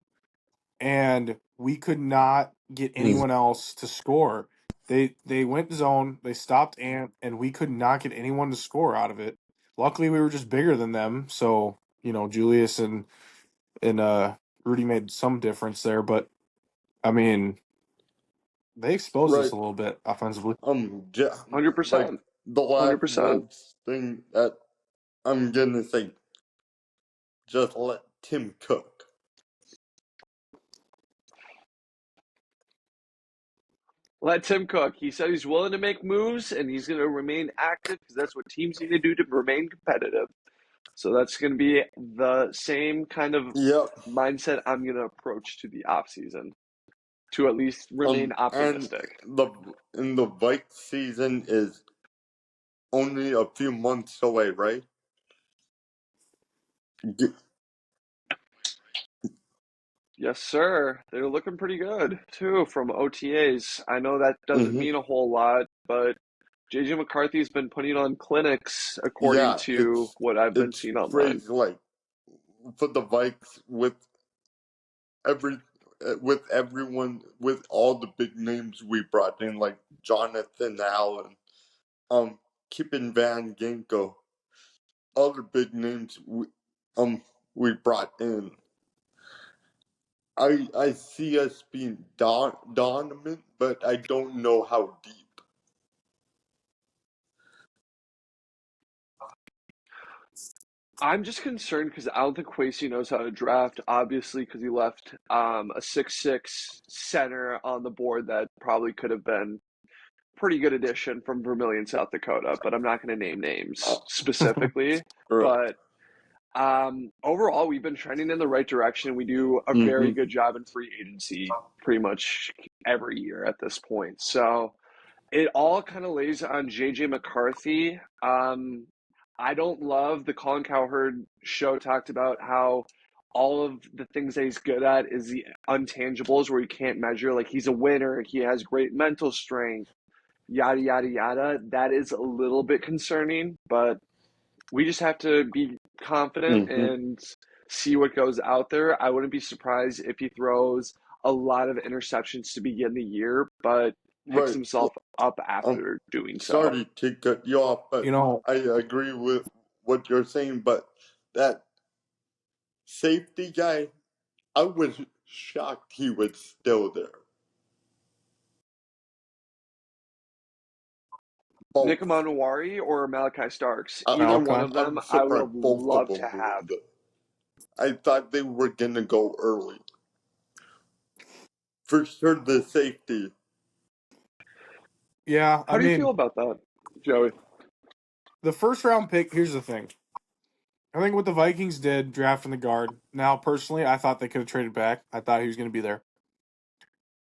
and we could not get anyone else to score. They went zone, they stopped Ant, and we could not get anyone to score out of it. Luckily, we were just bigger than them, so you know Julius and Rudy made some difference there. But I mean, they exposed us Right. a little bit offensively. Yeah, like 100%. the last 100%. Wolves thing that I'm gonna say, just let Tim cook. Let Tim cook. He said he's willing to make moves and he's going to remain active because that's what teams need to do to remain competitive. So that's going to be the same kind of Yep. mindset I'm going to approach to the off season to at least remain And optimistic. the Vikes season is only a few months away, right? Yes, sir. They're looking pretty good too from OTAs. I know that doesn't Mm-hmm. mean a whole lot, but JJ McCarthy's been putting on clinics according Yeah, to what I've been it's seeing online. crazy. Like for the Vikes every with everyone with all the big names we brought in, like Jonathan Allen, Kippen Van Ginkel, other big names we brought in. I see us being dominant, but I don't know how deep. I'm just concerned because I don't think Kwesi knows how to draft, obviously, because he left a 6'6" center on the board that probably could have been pretty good addition from Vermillion, South Dakota, but I'm not going to name Uh, names specifically. right. But overall, we've been trending in the right direction. We do a Mm-hmm. very good job in free agency pretty much every year at this point. So it all kind of lays on JJ McCarthy. I don't love the Colin Cowherd show talked about how all of the things that he's good at is the untangibles where you can't measure. Like he's a winner, he has great mental strength, yada yada yada. That is a little bit concerning, but we just have to be confident Mm-hmm. and see what goes out there. I wouldn't be surprised if he throws a lot of interceptions to begin the year, but picks Right. himself up Um, after doing so. Sorry to cut you off, You but know, I agree with what you're saying. But that safety guy, I was shocked he was still there. Nick Both. Amanuwari or Malachi Starks, I, either one Malachi. of them I'm I would surprised have both of loved to them were have. there. I thought they were gonna go early. For sure, the safety. Yeah, I How do you feel mean, about that, Joey? the first round pick, here's the thing. I think what the Vikings did drafting the guard. Now, personally, I thought they could have traded back. I thought he was going to be there.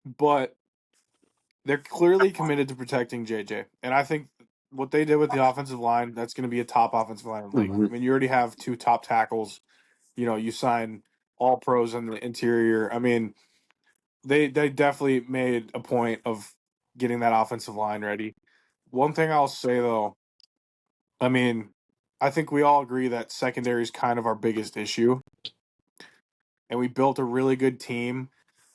But they're clearly committed to protecting JJ. And I think what they did with the offensive line, that's going to be a top offensive line in the league. Mm-hmm. I mean, you already have two top tackles. You know, you sign all pros in the interior. I mean, they definitely made a point of getting that offensive line ready. One thing I'll say, though, I mean, I think we all agree that secondary is kind of our biggest issue. And we built a really good team.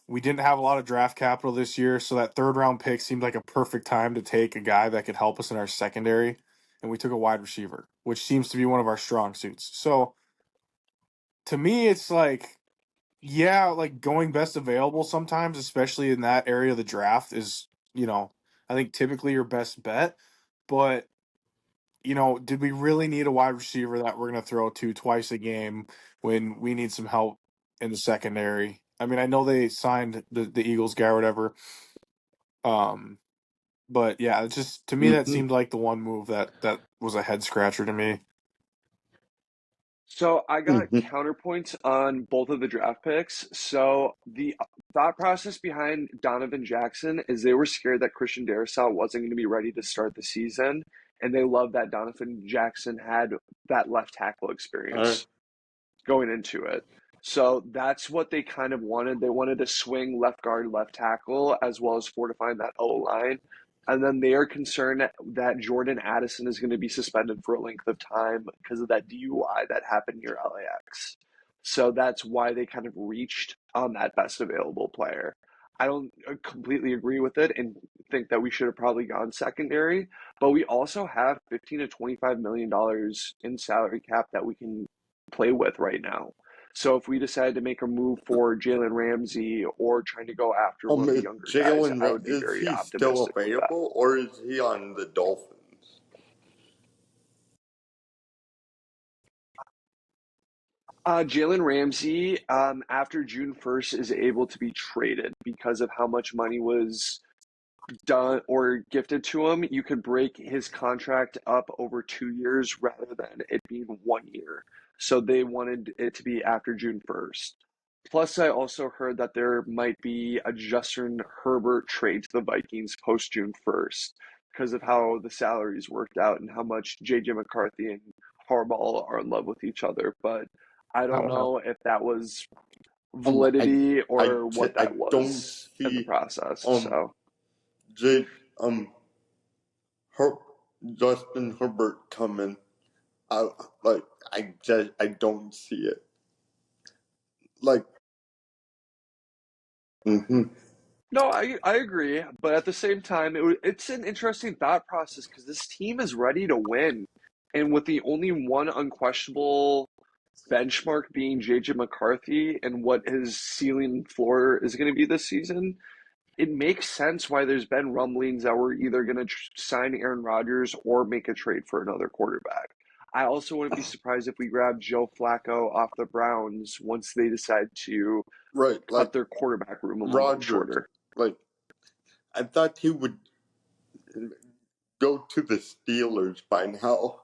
We didn't have a lot of draft capital this year, so that third round pick seemed like a perfect time to take a guy that could help us in our secondary. And we took a wide receiver, which seems to be one of our strong suits. So to me, it's like, yeah, like going best available sometimes, especially in that area of the draft, is, I think typically your best bet. But did we really need a wide receiver that we're going to throw to twice a game when we need some help in the secondary? I mean, I know they signed the Eagles guy or whatever. But yeah, it's just to me that Mm-hmm. seemed like the one move that was a head scratcher to me. So I got Mm-hmm. counterpoints on both of the draft picks. So the thought process behind Donovan Jackson is they were scared that Christian Darrisaw wasn't going to be ready to start the season, and they loved that Donovan Jackson had that left tackle All right. experience going into it. So that's what they kind of wanted. They wanted to swing left guard, left tackle, as well as fortifying that O line. And then they are concerned that Jordan Addison is going to be suspended for a length of time because of that DUI that happened near LAX. So that's why they kind of reached on that best available player. I don't completely agree with it and think that we should have probably gone secondary, but we also have 15 to 25 million dollars in salary cap that we can play with right now. So if we decide to make a move for Jalen Ramsey or trying to go after one of the Is younger guys, I would be is very he still optimistic with that. available, or is he on the Dolphins? Jalen Ramsey, after June 1st, is able to be traded because of how much money was done or gifted to him, you could break his contract up over 2 years rather than it being 1 year. So they wanted it to be after June 1st. Plus, I also heard that there might be a Justin Herbert trade to the Vikings post June 1st because of how the salaries worked out and how much JJ McCarthy and Harbaugh are in love with each other. But I That don't will help. know if that was Um, I, validity or what I that don't was in the see process. um So. J Her Justin Herbert coming. I like I don't see it. Like, hmm No, I agree, but at the same time, it's an interesting thought process because this team is ready to win, and with the only one unquestionable benchmark being JJ McCarthy and what his ceiling and floor is going to be this season, it makes sense why there's been rumblings that we're either going to sign Aaron Rodgers or make a trade for another quarterback. I also wouldn't be surprised if we grab Joe Flacco off the Browns once they decide to right, like cut their quarterback room a little bit Rodgers. shorter. Like, I thought he would go to the Steelers by now.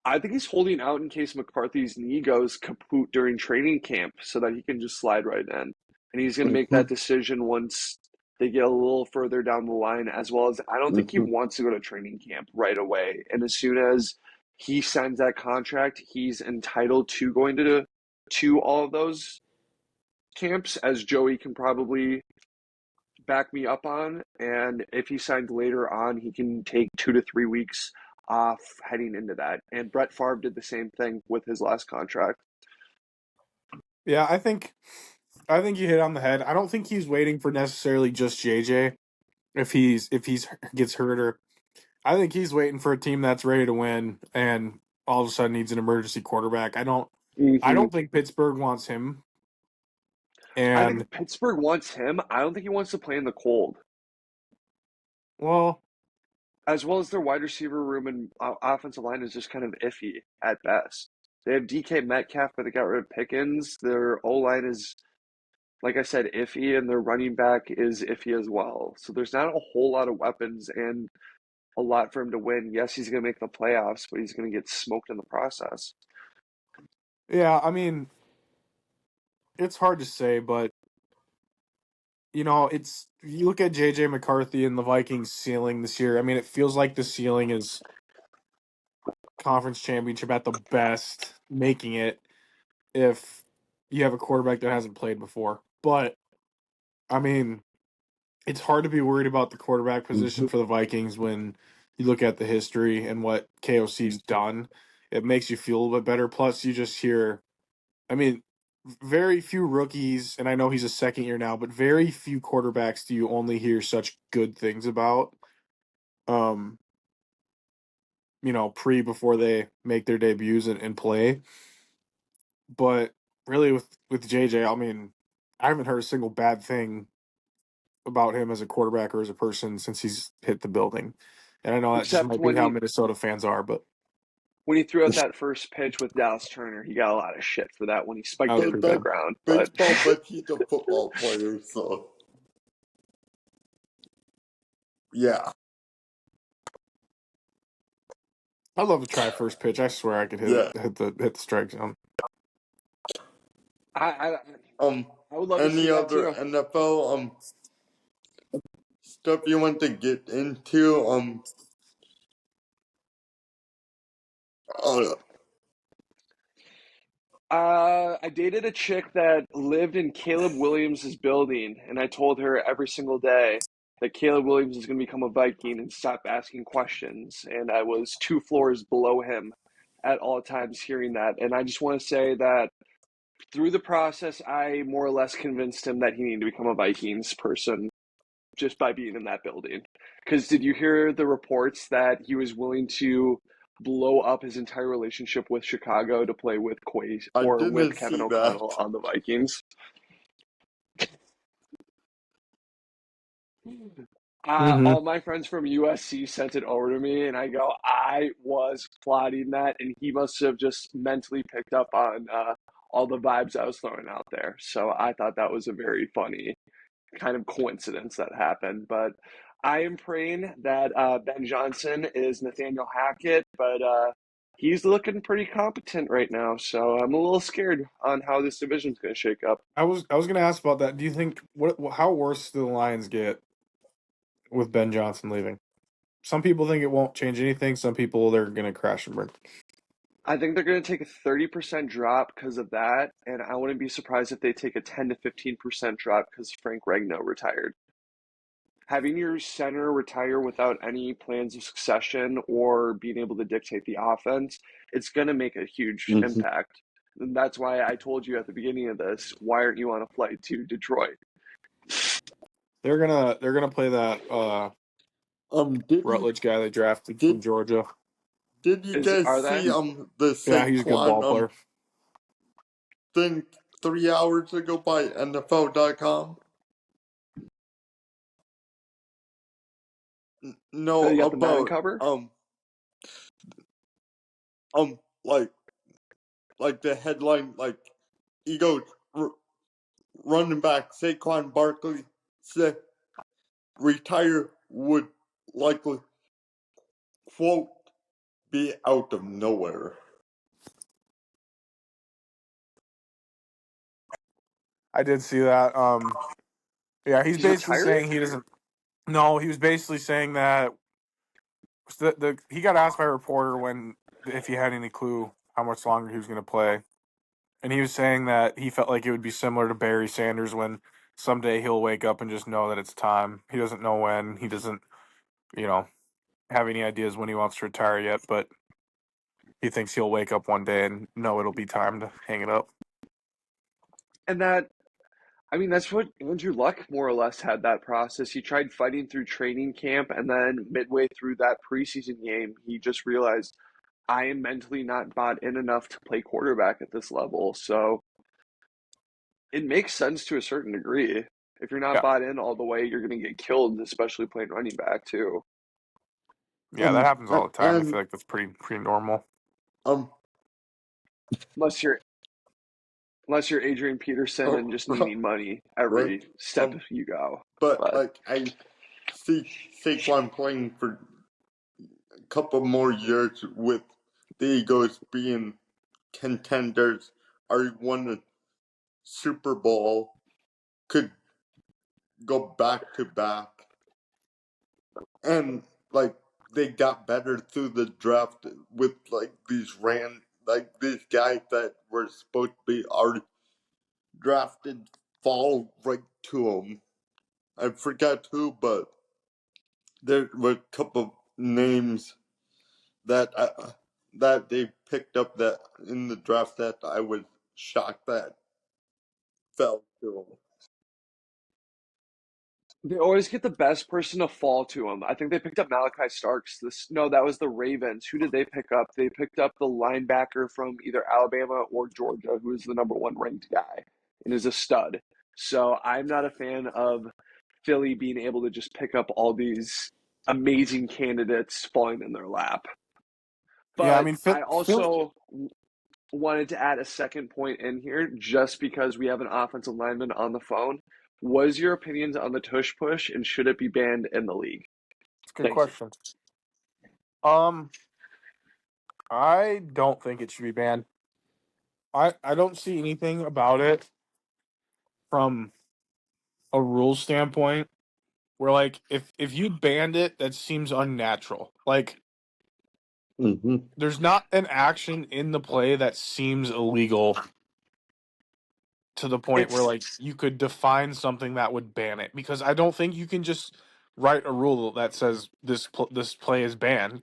I think he's holding out in case McCarthy's knee goes kaput during training camp so that he can just slide right in. And he's going to make hmm that decision once they get a little further down the line, as well as I don't think he hmm wants to go to training camp right away. And as soon as he signs that contract, he's entitled to going to all of those camps, as Joey can probably back me up on. And if he signs later on, he can take 2 to 3 weeks off heading into that. And Brett Favre did the same thing with his last contract. Yeah, I think you hit on the head. I don't think he's waiting for necessarily just JJ if he's gets hurt, or I think he's waiting for a team that's ready to win and all of a sudden needs an emergency quarterback. I don't Mm-hmm. think Pittsburgh wants him. I And think Pittsburgh wants him. I don't think he wants to play in the cold, well, as well as their wide receiver room and offensive line is just kind of iffy at best. They have DK Metcalf, but they got rid of Pickens. Their O line is, like I said, iffy, and their running back is iffy as well. So there's not a whole lot of weapons and a lot for him to win. Yes, he's going to make the playoffs, but he's going to get smoked in the process. yeah, I mean, it's hard to say, but it's you look at JJ McCarthy and the Vikings ceiling this year. I mean, it feels like the ceiling is conference championship at the best, making it if you have a quarterback that hasn't played before. But I mean, it's hard to be worried about the quarterback position hmm for the Vikings when you look at the history and what KOC's done. It makes you feel a little bit better. Plus, you just hear, I mean, very few rookies, and I know he's a second year now, but very few quarterbacks do you only hear such good things about. Um, before they make their debuts and play. But really, with JJ, I mean, I haven't heard a single bad thing about him as a quarterback or as a person since he's hit the building. And I know that just Except might be when how he Minnesota fans are, but when he threw out that first pitch with Dallas Turner, he got a lot of shit for that when he that spiked was it But pretty into the that's bad. ground. But baseball, but he's a football player, so yeah, I'd love to try first pitch. I swear I could yeah. hit the strike zone. I, I Um, I would love to see any that other too. NFL stuff you want to get into? Uh, I dated a chick that lived in Caleb Williams' building, and I told her every single day that Caleb Williams is going to become a Viking and stop asking questions. And I was 2 floors below him at all times hearing that. And I just want to say that through the process, I more or less convinced him that he needed to become a Vikings person just by being in that building. Because did you hear the reports that he was willing to blow up his entire relationship with Chicago to play with Quay I or didn't with Kevin see O'Connell that. on the Vikings? Mm-hmm. All my friends from USC sent it over to me, and I go, I was plotting that, and he must have just mentally picked up on all the vibes I was throwing out there. So I thought that was a very funny kind of coincidence that happened. But I am praying that Ben Johnson is Nathaniel Hackett, but he's looking pretty competent right now. So I'm a little scared on how this division's going to shake up. I was going to ask about that. Do you think how worse do the Lions get with Ben Johnson leaving? Some people think it won't change anything. Some people they're going to crash and burn. I think they're going to take a 30% drop because of that, and I wouldn't be surprised if they take a 10 to 15% drop because Frank Regno retired. Having your center retire without any plans of succession or being able to dictate the offense, it's going to make a huge Mhm. impact. And that's why I told you at the beginning of this, why aren't you on a flight to Detroit? They're gonna play that Did you Rutledge guy they drafted from did Georgia. did you Is guys are they? see the Yeah, he's a good ball Saquon player. thing 3 hours ago by NFL.com? No, You got the Madden about cover? um like the headline, like he goes, running back Saquon Barkley said retire would likely, quote, be out of nowhere. I did see that. Yeah, he's He's basically retiring? saying he doesn't. No, he was basically saying that he got asked by a reporter when if he had any clue how much longer he was going to play, and he was saying that he felt like it would be similar to Barry Sanders when someday he'll wake up and just know that it's time. He doesn't know when. He doesn't, you know, have any ideas when he wants to retire yet, but he thinks he'll wake up one day and know it'll be time to hang it up. And that's what Andrew Luck more or less had that process. He tried fighting through training camp, and then midway through that preseason game, he just realized I am mentally not bought in enough to play quarterback at this level. So it makes sense to a certain degree. If you're not Yeah, bought in all the way, you're going to get killed, especially playing running back too. yeah, that happens all the time. I And feel like that's pretty normal. um, Unless you're unless you're Adrian Peterson and just needing money right, every step you go. but But like I see Saquon playing for a couple more years with the Eagles being contenders, already won the Super Bowl, could go back to back, and like they got better through the draft with like these guys that were supposed to be already drafted fall right to them. I forgot who, but there were a couple names that that they picked up that in the draft that I was shocked that fell to them. they always get the best person to fall to them. I think they picked up Malachi Starks. No, that was the Ravens. Who did they pick up? They picked up the linebacker from either Alabama or Georgia, who is the number one ranked guy and is a stud. So I'm not a fan of Philly being able to just pick up all these amazing candidates falling in their lap. Yeah, I But mean, I Philly. also wanted to add a second point in here just because we have an offensive lineman on the phone. Was your opinions on the tush push and should it be banned in the league? It's a good Thank you. question. Um, I don't think it should be banned. I don't see anything about it from a rule standpoint where like if you banned it, that seems unnatural. Like Mm-hmm. there's not an action in the play that seems illegal to the point where It's like you could define something that would ban it because I don't think you can just write a rule that says this play is banned.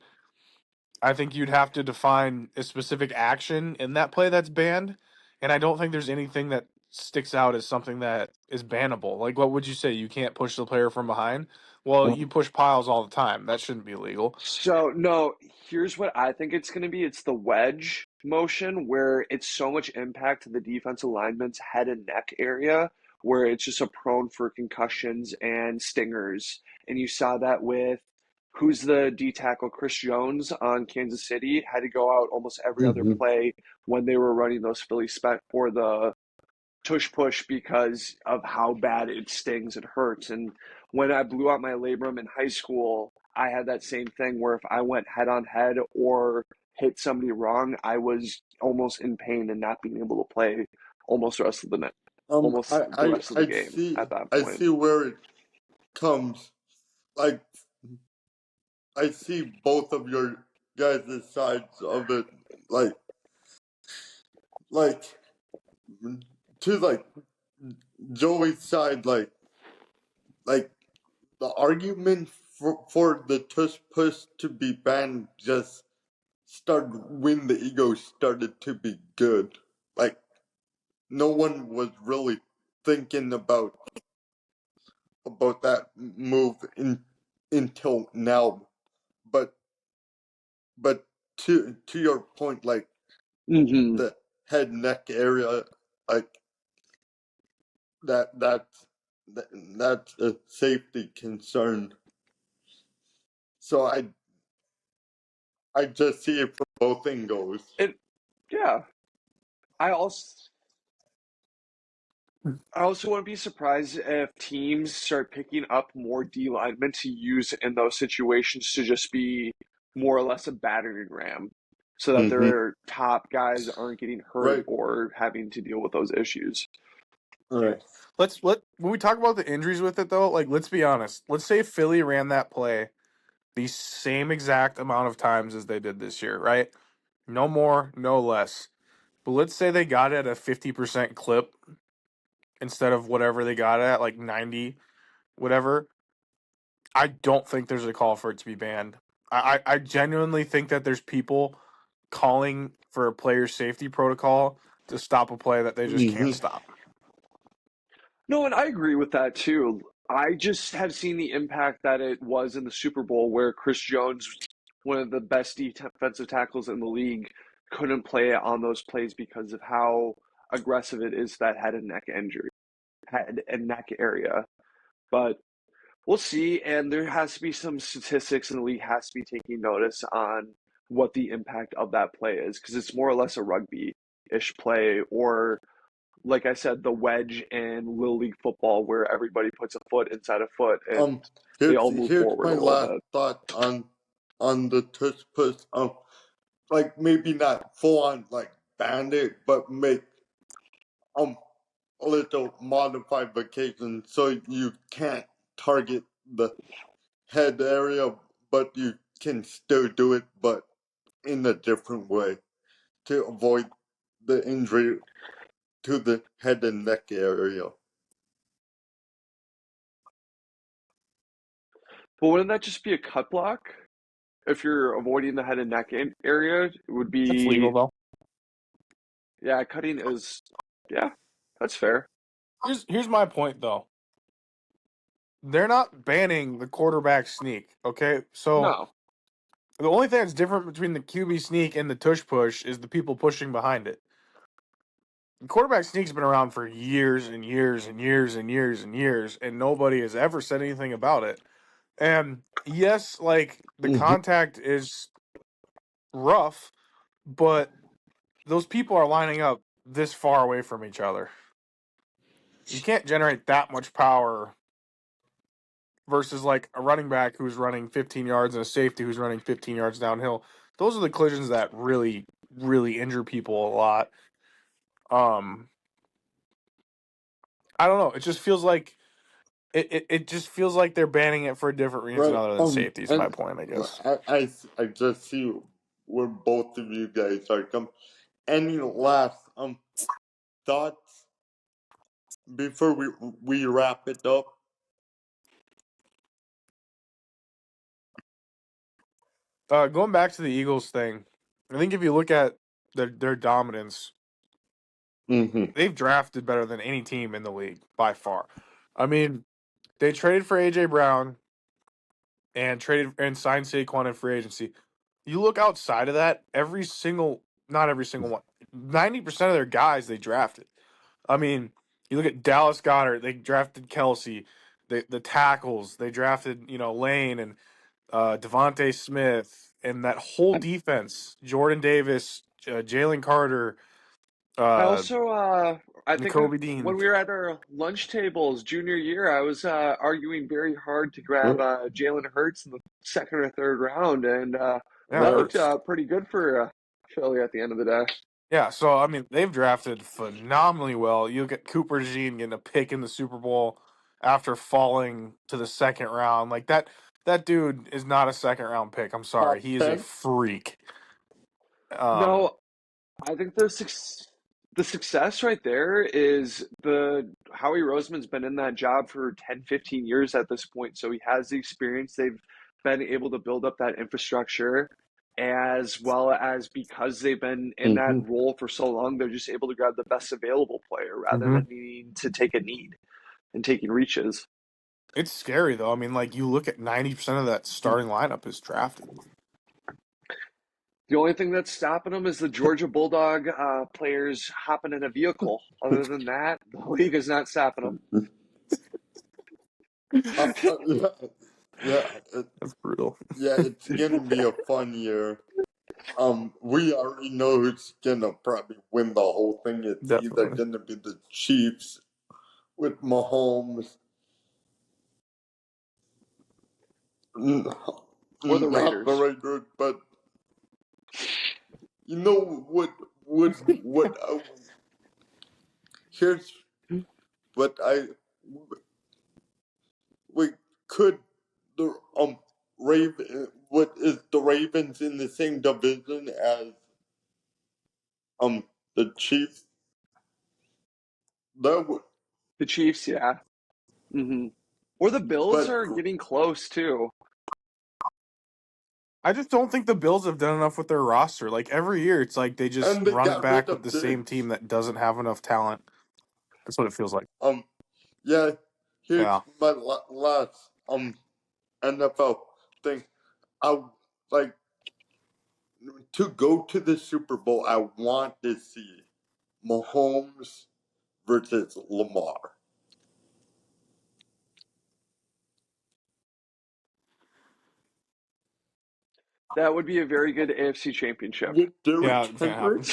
I think you'd have to define a specific action in that play that's banned, and I don't think there's anything that sticks out as something that is bannable. Like, what would you say? You can't push the player from behind? Well, you push piles all the time. That shouldn't be illegal. so no, here's what I think it's going to be. It's the wedge motion where it's so much impact to the defensive lineman's head and neck area where it's just a prone for concussions and stingers. And you saw that with who's the D tackle, Chris Jones on Kansas City, had to go out almost every other Mm-hmm. play when they were running those Philly spec for the tush push because of how bad it stings and hurts. And when I blew out my labrum in high school, I had that same thing where if I went head on head or hit somebody wrong, I was almost in pain and not being able to play almost the rest of the night, almost the rest of the game at that I point. see where it comes. Like, I see both of your guys' sides of it. Like, like to like Joey's side, like the argument for the tush push to be banned just started when the ego started to be good. Like, no one was really thinking about that move until now. But to your point, like Mm-hmm. the head neck area, like that's a safety concern. So I just see it from both angles. It, yeah. I also I also wouldn't be surprised if teams start picking up more D linemen to use in those situations to just be more or less a battering ram so that Mm-hmm. their top guys aren't getting hurt Right. or having to deal with those issues. Right. When we talk about the injuries with it though, like let's be honest. Let's say Philly ran that play the same exact amount of times as they did this year, right? No more, no less. But let's say they got it at a 50% clip instead of whatever they got it at, like 90, whatever. I don't think there's a call for it to be banned. I genuinely think that there's people calling for a player safety protocol to stop a play that they just can't Mm-hmm. stop. No, and I agree with that too. I just have seen the impact that it was in the Super Bowl where Chris Jones, one of the best defensive tackles in the league, couldn't play on those plays because of how aggressive it is that head and neck area. But we'll see, and there has to be some statistics, and the league has to be taking notice on what the impact of that play is because it's more or less a rugby-ish play, or like I said, the wedge in Little League football where everybody puts a foot inside a foot and Um, they all move here's forward my a little last bit. thought on the tush push. Like maybe not full on like ban it, but make um a little modified vacation so you can't target the head area, but you can still do it, but in a different way to avoid the injury to the head and neck area. But wouldn't that just be a cut block? If you're avoiding the head and neck area, it would That's legal be, though. yeah, cutting is, yeah, that's fair. Here's my point though. They're not banning the quarterback sneak. Okay, so No. the only thing that's different between the QB sneak and the tush push is the people pushing behind it. The quarterback sneak's been around for years and years and years and years and years, and nobody has ever said anything about it. And yes, like the Mm-hmm. contact is rough, but those people are lining up this far away from each other. You can't generate that much power versus like a running back who's running 15 yards and a safety who's running 15 yards downhill. Those are the collisions that really, really injure people a lot. Um, I don't know. It just feels like it just feels like they're banning it for a different reason Right. other than safety. Is my And point, I guess. I just see where both of you guys are coming. Any last thoughts before we wrap it up? Going back to the Eagles thing, I think if you look at their dominance, Mm-hmm. they've drafted better than any team in the league by far. I mean, they traded for AJ Brown and traded and signed Saquon in free agency. You look outside of that, not every single one, 90% of their guys they drafted. I mean, you look at Dallas Goddard, they drafted Kelsey, the tackles they drafted, Lane, and Devontae Smith, and that whole defense, Jordan Davis, Jalen Carter, I uh, also, I think N'Kobe when Dean. we were at our lunch tables junior year, I was arguing very hard to grab Jalen Hurts in the second or third round, and Yeah, that looked Hurts. pretty good for Philly at the end of the day. Yeah, so I mean, they've drafted phenomenally well. You look at Cooper Jean getting a pick in the Super Bowl after falling to the second round. Like that, that dude is not a second round pick. I'm sorry, Top he is a 10. freak. Um, No, I think the success right there is the Howie Roseman's been in that job for 10, 15 years at this point, so he has the experience. They've been able to build up that infrastructure as well as because they've been in that Mm-hmm. role for so long, they're just able to grab the best available player rather mhm. than needing to take a need and taking reaches. It's scary though. I mean, like you look at 90% of that starting lineup is drafted. The only thing that's stopping them is the Georgia Bulldog players hopping in a vehicle. Other than that, the league is not stopping them. Yeah, yeah, That's brutal. yeah. It's gonna be a fun year. We already know who's gonna probably win the whole thing. It's either Definitely. gonna be the Chiefs with Mahomes, n- Or the not the Raiders. Raiders, but you know what? Here's what I we could the Raven. What is the Ravens in the same division as the Chiefs? That would, The Chiefs, yeah. Or the Bills but are getting close too. I just don't think the Bills have done enough with their roster. Like every year, it's like they just and they run it got rid back with of the same Diggs. team that doesn't have enough talent. That's what it feels like. Yeah. Here's Yeah. my last NFL thing. I like to go to the Super Bowl. I want to see Mahomes versus Lamar That would be a very good AFC championship. with Yeah, Derrick it can't Henry. happen.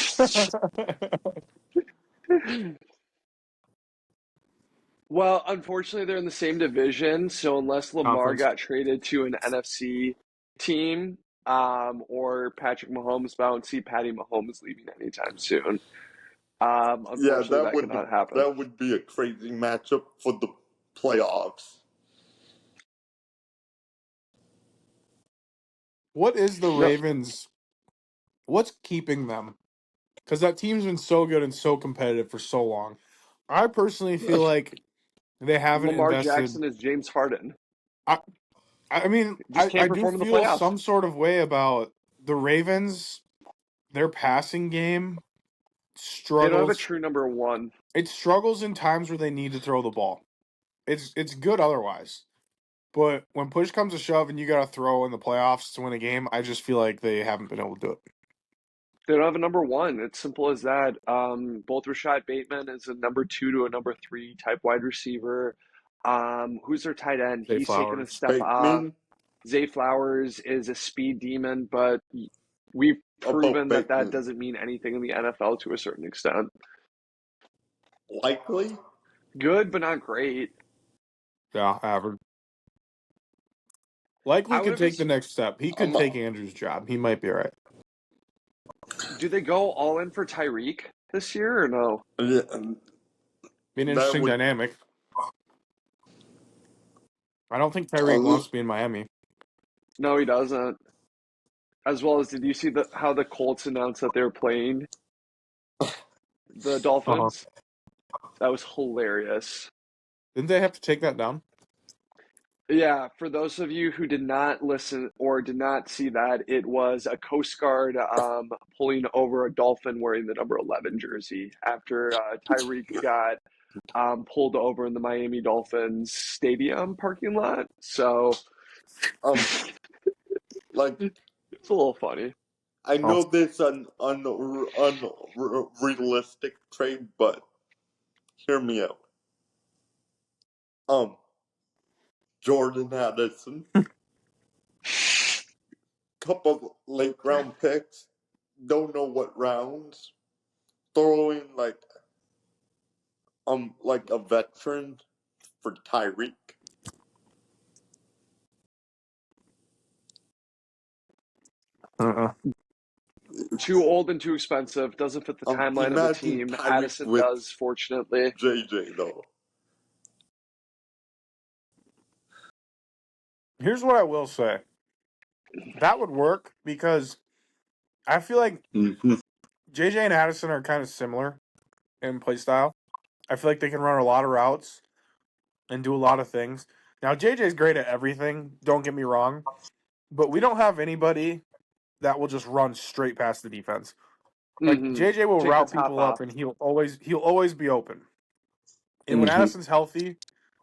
Well, unfortunately, they're in the same division, so unless Lamar Conference. got traded to an NFC team, or Patrick Mahomes, but I don't see Patty Mahomes leaving anytime soon. Yeah, Unfortunately, that cannot happen. that would be a crazy matchup for the playoffs. What is the No, Ravens? What's keeping them? Because that team's been so good and so competitive for so long. I personally feel like they haven't Lamar invested. Jackson is James Harden. I, I mean, Just I can't do perform in the feel playoffs. some sort of way about the Ravens. Their passing game They don't have a struggles. true number one. It struggles in times where they need to throw the ball. It's good otherwise. But when push comes to shove and you got to throw in the playoffs to win a game, I just feel like they haven't been able to do it. They don't have a number one. It's simple as that. Both Rashad Bateman is a number two to a number three type wide receiver. Who's their tight end? Zay He's taken a Flowers. step up. Bateman Zay Flowers is a speed demon, but we've about proven that that Bateman. doesn't mean anything in the NFL to a certain extent. Likely, Good, but not great. Yeah, average. Likely I could wouldn't be. take the next step. He could I'm take Andrew's job. He might be all right. Do they go all in for Tyreek this year or no? yeah, Be an that interesting would dynamic. I don't think Tyreek uh, wants to be in Miami. No, he doesn't. As well as, did you see how the Colts announced that they were playing the Uh-huh. Dolphins? That was hilarious. Didn't they have to take that down? Yeah, for those of you who did not listen or did not see that, it was a Coast Guard pulling over a dolphin wearing the number 11 jersey after Tyreek got pulled over in the Miami Dolphins stadium parking lot. So um like it's a little funny. I Oh, know this unrealistic trade, but hear me out. Um, Jordan Addison couple late round picks, don't know what rounds, throwing like a veteran for Tyreek. Too old and too expensive. Doesn't fit the timeline of the Imagine team. Tyreek Addison with does, fortunately. JJ though. Here's what I will say. That would work because I feel like Mm-hmm. JJ and Addison are kind of similar in play style. I feel like they can run a lot of routes and do a lot of things. Now JJ's great at everything, don't get me wrong, but we don't have anybody that will just run straight past the defense. Like Mm-hmm. JJ will Take the route top people up off. and he'll always be open. And when Mm-hmm. Addison's healthy,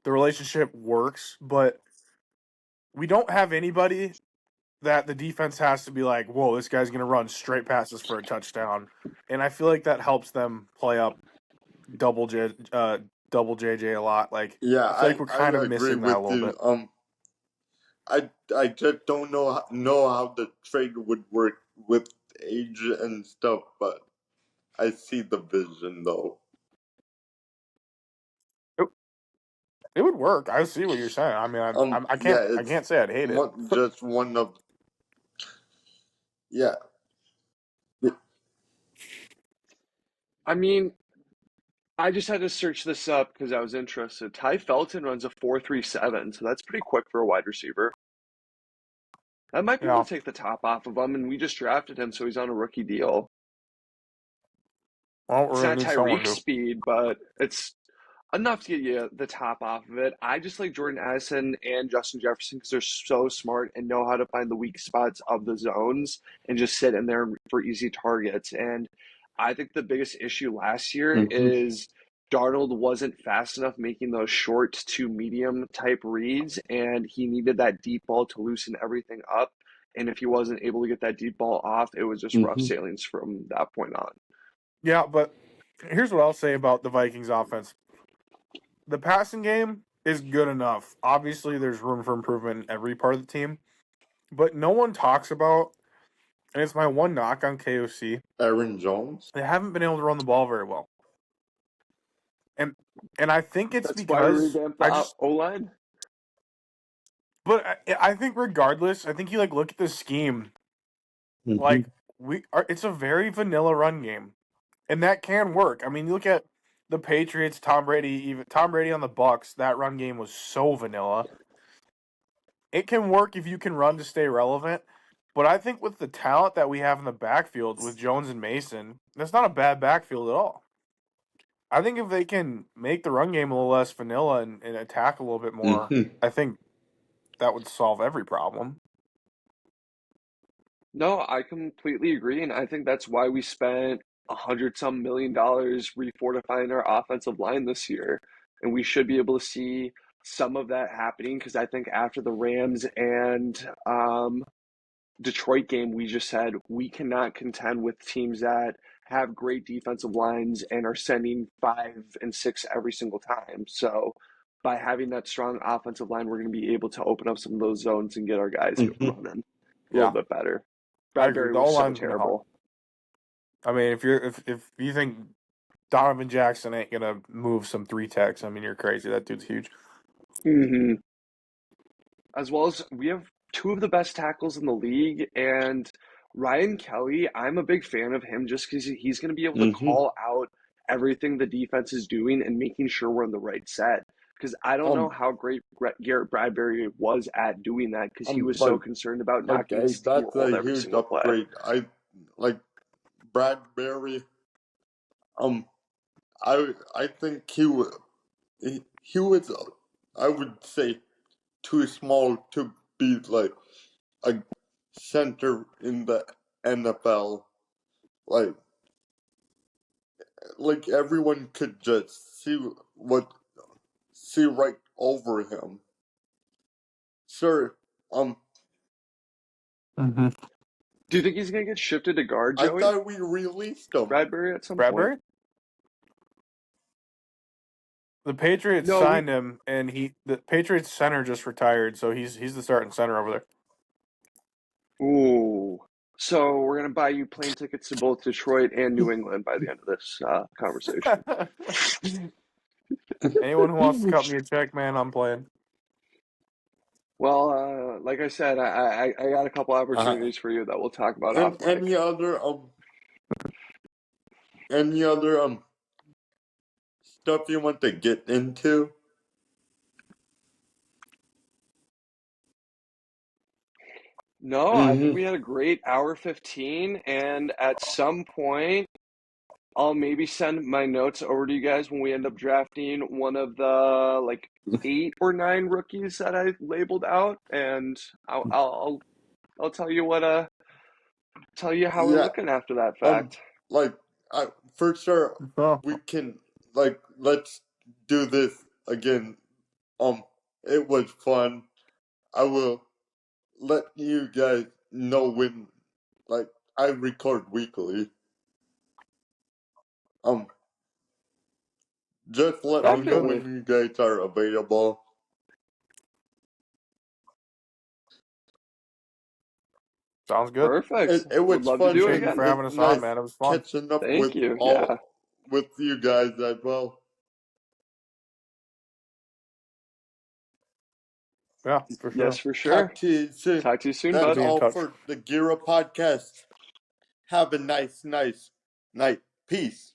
the relationship works, but we don't have anybody that the defense has to be like, whoa, this guy's going to run straight passes for a touchdown. And I feel like that helps them play up double J, double JJ a lot. Like, Yeah, I feel like we're I kind of agree missing that a with little you. bit. I just don't know how the trade would work with age and stuff, but I see the vision though. It, it would work. I see what you're saying. I mean, Yeah, I it's can't say I'd hate it. just one of yeah. I mean, I just had to search this up because I was interested. Ty Felton runs a 4.37, so that's pretty quick for a wide receiver. That might be able Yeah, to take the top off of him, and we just drafted him, so he's on a rookie deal. well, It's we're going not to need someone Tyreek to. speed, but it's enough to get you the top off of it. I just like Jordan Addison and Justin Jefferson because they're so smart and know how to find the weak spots of the zones and just sit in there for easy targets. And I think the biggest issue last year Mm-hmm. is Darnold wasn't fast enough making those short to medium type reads, and he needed that deep ball to loosen everything up. And if he wasn't able to get that deep ball off, it was just rough Mm-hmm. sailings from that point on. Yeah, but here's what I'll say about the Vikings offense. The passing game is good enough. Obviously, there's room for improvement in every part of the team, but no one talks about, and it's my one knock on KOC. Aaron Jones. They haven't been able to run the ball very well, and I think it's That's why we because revamped I the just. O line. But I think regardless, I think you like look at the scheme. Mm-hmm. Like we are, it's a very vanilla run game, and that can work. I mean, you look at the Patriots, Tom Brady, even Tom Brady on the Bucks. That run game was so vanilla. It can work if you can run to stay relevant. But I think with the talent that we have in the backfield with Jones and Mason, that's not a bad backfield at all. I think if they can make the run game a little less vanilla and attack a little bit more, Mm-hmm. I think that would solve every problem. No, I completely agree, and I think that's why we spent 100 some million refortifying our offensive line this year, and we should be able to see some of that happening because I think after the Rams and Detroit game, we just said we cannot contend with teams that have great defensive lines and are sending 5 and 6 every single time. So by having that strong offensive line, we're going to be able to open up some of those zones and get our guys Mm-hmm. running a little Yeah, bit better. I agree. Bradbury The was O so line's going to help. terrible. I mean, if you think Donovan Jackson ain't going to move some three techs, I mean, you're crazy. That dude's huge. Hmm. As well as we have two of the best tackles in the league, and Ryan Kelly, I'm a big fan of him just because he's going to be able to Mm-hmm. call out everything the defense is doing and making sure we're in the right set. Because I don't know how great Garrett Bradbury was at doing that because he was so Like concerned about not getting that's a steamrolled every huge single play. upgrade. I like Bradbury. Um, I think he was I would say too small to be like a center in the NFL. Like everyone could just see right over him. Sure. Mm-hmm. Do you think he's going to get shifted to guard, I Joey? thought we released him. Bradbury at some point? Bradbury? The Patriots No, we. signed him, and the Patriots center just retired, so he's the starting center over there. Ooh. So we're gonna buy you plane tickets to both Detroit and New England by the end of this conversation. Anyone who wants to cut me a check, man, I'm playing. Well, like I said, I got a couple Uh, opportunities for you that we'll talk about and off mic. any other stuff you want to get into? No, I think Mm-hmm. we had a great hour 15, and at some point, I'll maybe send my notes over to you guys when we end up drafting one of the like 8 or 9 rookies that I labeled out, and I'll tell you tell you how we're Yeah. looking after that Um. fact. Like, for sure Oh, we can let's do this again. It was fun. I will let you guys know when I record weekly. Um. Just let me sounds know good. Definitely. when you guys are available. Sounds good. Perfect. It Would was love to do fun it Appreciate you and for again. having it's us on, nice man. It was fun. catching up Thank you. Yeah. with you guys as well. Yeah, for Yes, sure. for sure. Talk to you soon. Talk to you soon, We'll That's bud. be in all touch. for the Gira podcast. Have a nice night. Peace.